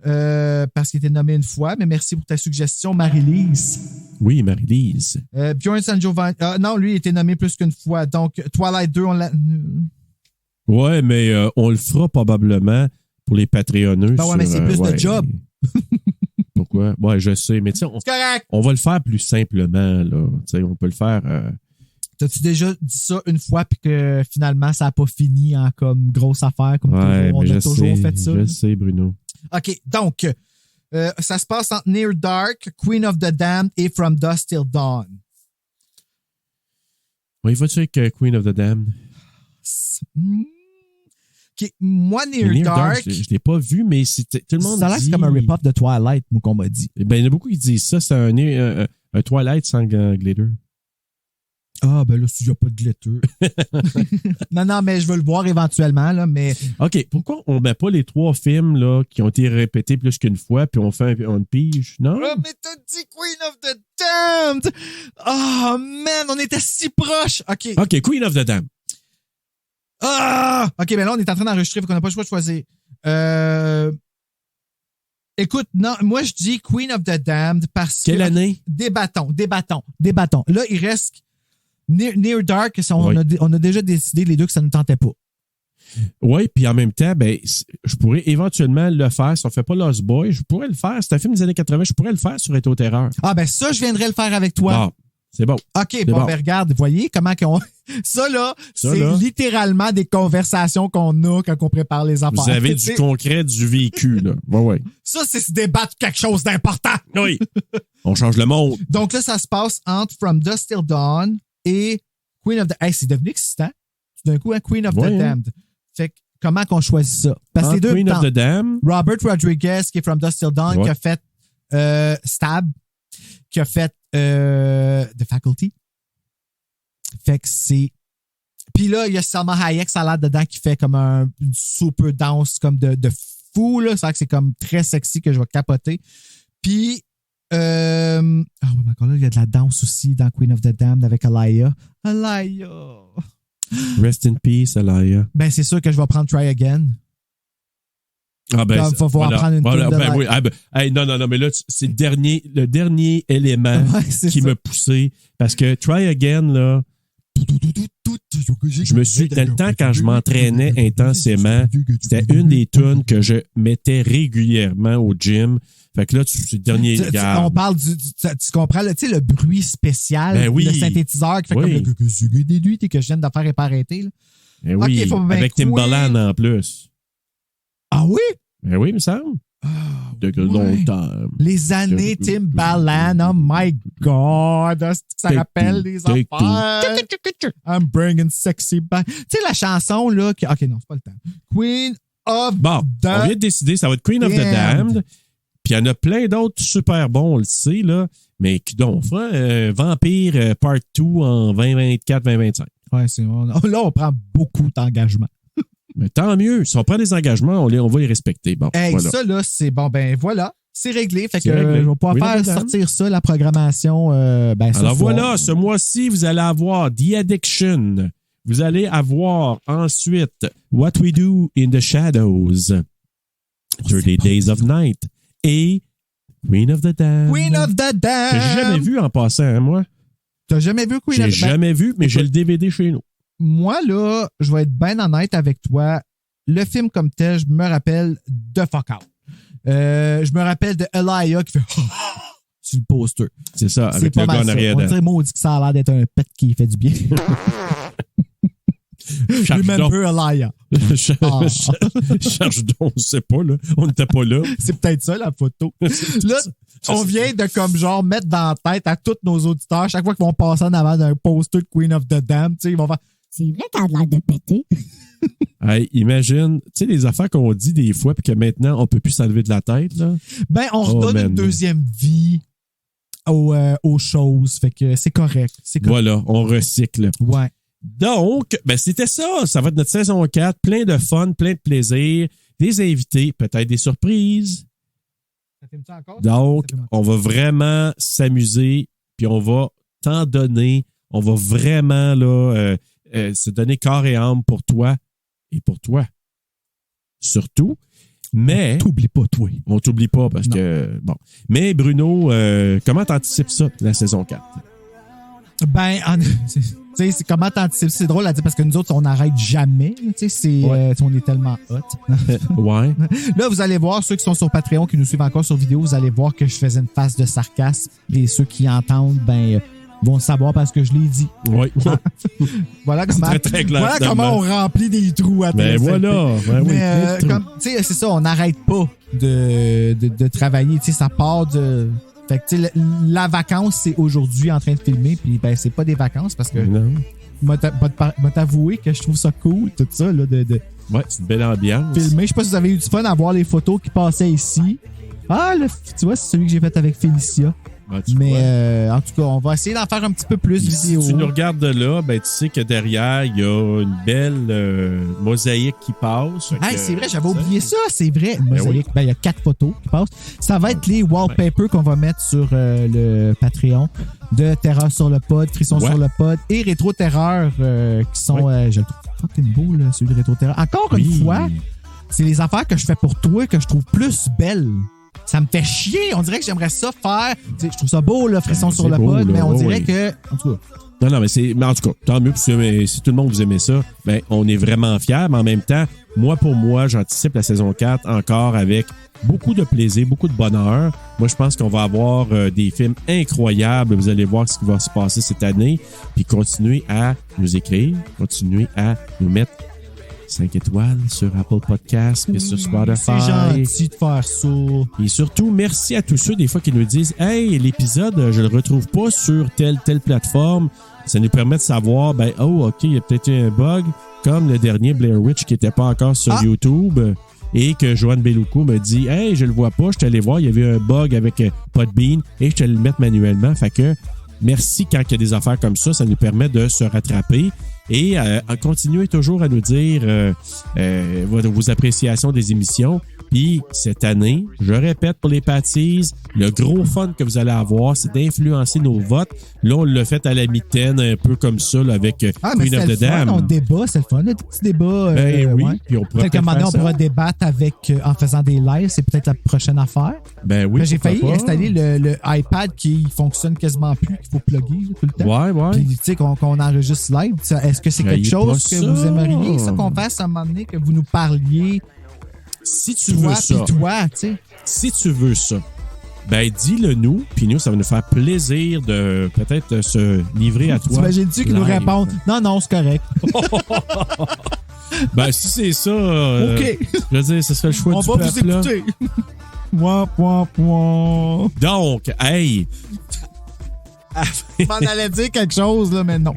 parce qu'il était nommé 1 fois. Mais merci pour ta suggestion, Marie-Lise. Oui, Marie-Lise. Bjorn San Giovanni. Non, lui, il était nommé plus qu'1 fois. Donc, Twilight 2, on l'annule. Ouais, mais on le fera probablement pour les Patreonneux. Ben ouais, mais c'est plus de job. Pourquoi? Ouais, je sais, mais tu sais, on va le faire plus simplement, là. Tu sais, on peut le faire. T'as-tu déjà dit ça 1 fois puis que finalement, ça n'a pas fini en comme grosse affaire, comme ouais, toujours, on a toujours fait ça? Je sais, Bruno. OK, donc, ça se passe entre Near Dark, Queen of the Damned et From Dusk Till Dawn. Oui, vas-tu avec Queen of the Damned? Okay. Moi, Near Dark. Je ne l'ai pas vu, mais tout le monde. Ça a l'air c'est comme un rip-off de Twilight, moi, qu'on m'a dit. Ben, il y en a beaucoup qui disent ça, c'est un Twilight sans glitter. Ah, ben là, il n'y a pas de glitter. non, mais je veux le voir éventuellement, là, mais. OK, pourquoi on ne met pas les 3 films, là, qui ont été répétés plus qu'une fois, puis on fait un pige, non? Ah, mais t'as dit Queen of the Damned! Oh, man, on était si proches! OK, Queen of the Damned. Ah! OK, ben là, on est en train d'enregistrer, fait qu'on n'a pas le choix de choisir. Écoute, non, moi, je dis Queen of the Damned parce que... Quelle année? Débattons. Là, il reste Near Dark, on a déjà décidé les deux que ça ne nous tentait pas. Oui, puis en même temps, ben, je pourrais éventuellement le faire. Si on ne fait pas Lost Boy, je pourrais le faire. C'est un film des années 80, je pourrais le faire sur Rétro-Terreur. Ah, ben ça, je viendrais le faire avec toi. Ah, c'est bon. OK, bon, ben regarde, vous voyez comment qu'on... Ça, là, c'est littéralement des conversations qu'on a quand on prépare les affaires. Vous avez du concret, du vécu, là. Ouais. Ça, c'est se débattre quelque chose d'important. Oui. On change le monde. Donc là, ça se passe entre From Dusk Till Dawn et Queen of the... Hey, c'est devenu excitant. Tout d'un coup, hein, Queen of the Damned. Fait que, comment qu'on choisit ça? Parce que les deux... Queen of the Damned. Robert Rodriguez, qui est From Dusk Till Dawn, qui a fait Stab, qui a fait The Faculty. Fait que c'est... Puis là, il y a Salma Hayek, ça a l'air dedans, qui fait comme une super danse comme de fou, là. C'est vrai que c'est comme très sexy que je vais capoter. Puis, oui, mais encore là, il y a de la danse aussi dans Queen of the Damned avec Alaya. Alaya! Rest in peace, Alaya. Ben, c'est sûr que je vais prendre Try Again. Ah ben, il faut prendre une tune de ben oui. Hey, non, mais là, c'est le dernier élément qui m'a poussé. Parce que Try Again, là, je me suis, dans le temps, quand je m'entraînais intensément, c'était une des tunes que je mettais régulièrement au gym. Fait que là, c'est le dernier gars. On parle tu comprends, tu sais, le bruit spécial, ben oui. le synthétiseur qui fait comme le déduit que je viens de faire et pas arrêter. Là. Ben oui, avec Timbaland en plus. Ah oui? Ben oui, il me semble. De longtemps. Les années Timbaland, oh my God, ça rappelle des affaires. I'm bringing sexy back. Tu sais, la chanson, là, OK, non, c'est pas le temps. Queen of on vient de décider, ça va être Queen of the Damned. Puis il y en a plein d'autres super bons, on le sait, là. Mais donc, on fera Vampire Part 2 en 2024-2025. Ouais, là, on prend beaucoup d'engagement. Mais tant mieux. Si on prend des engagements, on va les respecter. Bon, voilà. Ça, là, c'est bon. Ben voilà, c'est réglé. Fait que je vais pouvoir faire sortir ça, la programmation. Alors voilà, ce mois-ci, vous allez avoir The Addiction. Vous allez avoir ensuite What We Do in the Shadows, 30 Days of Night et Queen of the Damned. Queen of the Damned. Que j'ai jamais vu en passant, hein, moi. T'as jamais vu Queen of the Damned? J'ai jamais vu, mais j'ai le DVD chez nous. Moi, là, je vais être bien honnête avec toi. Le film comme tel, je me rappelle de Fuck Out. Je me rappelle de Elia qui fait sur le poster. C'est ça, avec le gars en arrière. On dirait maudit que ça a l'air d'être un pet qui fait du bien. Remember Elia. Charge donc, on ne sait pas, là. On n'était pas là. C'est peut-être ça, la photo. Là, on vient de comme genre mettre dans la tête à tous nos auditeurs, chaque fois qu'ils vont passer en avant d'un poster de Queen of the Damned, tu sais, ils vont faire c'est vrai qu'elle a l'air de péter. Hey, imagine, tu sais, les affaires qu'on dit des fois, puis que maintenant, on peut plus s'enlever de la tête, là. Ben, on redonne une deuxième vie aux choses. Fait que c'est correct. Voilà, on recycle. Ouais. Donc, ben, c'était ça. Ça va être notre saison 4. Plein de fun, plein de plaisir. Des invités, peut-être des surprises. Donc, on va vraiment s'amuser, puis on va t'en donner. On va vraiment, là, se donner corps et âme pour toi et pour toi. Surtout. Mais. On t'oublie pas, toi. On t'oublie pas parce que. Bon. Mais Bruno, comment t'anticipes ça, la saison 4? Ben, tu sais, c'est comment t'anticipes? C'est drôle à dire parce que nous autres, on n'arrête jamais. Tu sais, on est tellement hot. Ouais. Là, vous allez voir, ceux qui sont sur Patreon, qui nous suivent encore sur vidéo, vous allez voir que je faisais une face de sarcasme. Et ceux qui entendent, ben, vont le savoir parce que je l'ai dit. Oui. Voilà comment, très, très clair, voilà comment on remplit des trous à ben voilà. Ben mais, oui, tu sais, c'est ça, on n'arrête pas de travailler. Tu sais, ça part de. Fait que, tu sais, la vacance, c'est aujourd'hui en train de filmer, puis ben, c'est pas des vacances parce que. Non. M'a t'avoué que je trouve ça cool, tout ça, là, Ouais, c'est une belle ambiance. Filmer. Je sais pas si vous avez eu du fun à voir les photos qui passaient ici. Ah, tu vois, c'est celui que j'ai fait avec Félicia. Ben, mais en tout cas, on va essayer d'en faire un petit peu plus de vidéos. Si tu nous regardes de là, ben, tu sais que derrière, il y a une belle mosaïque qui passe. Hey, c'est vrai, j'avais oublié ça. C'est vrai, une mosaïque. Ben, il y a 4 photos qui passent. Ça va être les wallpapers qu'on va mettre sur le Patreon de Terreur sur le pod, Frisson sur le pod et Rétro Terreur qui sont, je le trouve fucking beau, là, celui de Rétro Terreur. Encore une fois, c'est les affaires que je fais pour toi que je trouve plus belles. Ça me fait chier. On dirait que j'aimerais ça faire. Je trouve ça beau, là, Frisson sur le pod, mais on dirait que. En tout cas. Non, mais en tout cas, tant mieux. Si tout le monde vous aimait ça, ben, on est vraiment fiers. Mais en même temps, moi, pour moi, j'anticipe la saison 4 encore avec beaucoup de plaisir, beaucoup de bonheur. Moi, je pense qu'on va avoir des films incroyables. Vous allez voir ce qui va se passer cette année. Puis continuez à nous écrire, continuez à nous mettre 5 étoiles sur Apple Podcasts et sur Spotify. C'est gentil de faire ça. Et surtout, merci à tous ceux des fois qui nous disent « Hey, l'épisode, je le retrouve pas sur telle plateforme. » Ça nous permet de savoir, ben, oh, OK, il y a peut-être eu un bug, comme le dernier Blair Witch qui n'était pas encore sur YouTube et que Joanne Bellouko me dit « Hey, je le vois pas, je suis allé voir, il y avait un bug avec Podbean et je te le mettre manuellement. » Fait que merci quand il y a des affaires comme ça nous permet de se rattraper. Et continuez toujours à nous dire vos appréciations des émissions. Puis cette année, je répète pour les Patties, le gros fun que vous allez avoir, c'est d'influencer nos votes. Là, on l'a fait à la mitaine, un peu comme ça, là, avec Queen of the Dam. On débat, c'est le fun, des petits débats. Oui, ouais. Puis on pourra peut-être qu'à un moment donné, on pourra débattre avec, en faisant des lives, c'est peut-être la prochaine affaire. Ben oui. J'ai failli installer le iPad qui fonctionne quasiment plus, qu'il faut plugger tout le temps. Ouais. Puis, tu sais, qu'on enregistre live. Est-ce que c'est quelque chose que vous aimeriez, ça, qu'on fasse à un moment donné, que vous nous parliez? Si tu veux ça. Toi, tu sais. Si tu veux ça, ben dis-le nous, puis nous, ça va nous faire plaisir de peut-être se livrer à toi. T'imagines-tu qu'ils nous répondent? Non, c'est correct. Ben, si c'est ça, OK. Je veux dire, ce serait le choix on du va peuple. vous écouter. Point. Donc, hey! Je m'en allais dire quelque chose, là, mais non.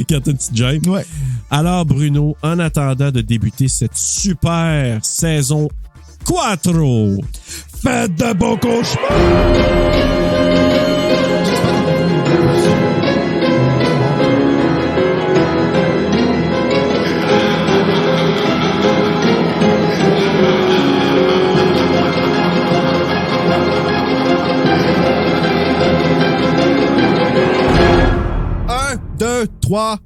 Quand t'as une petite gêne. Ouais. Alors, Bruno, en attendant de débuter cette super saison 4, faites de beaux cauchemars! Un, deux, trois...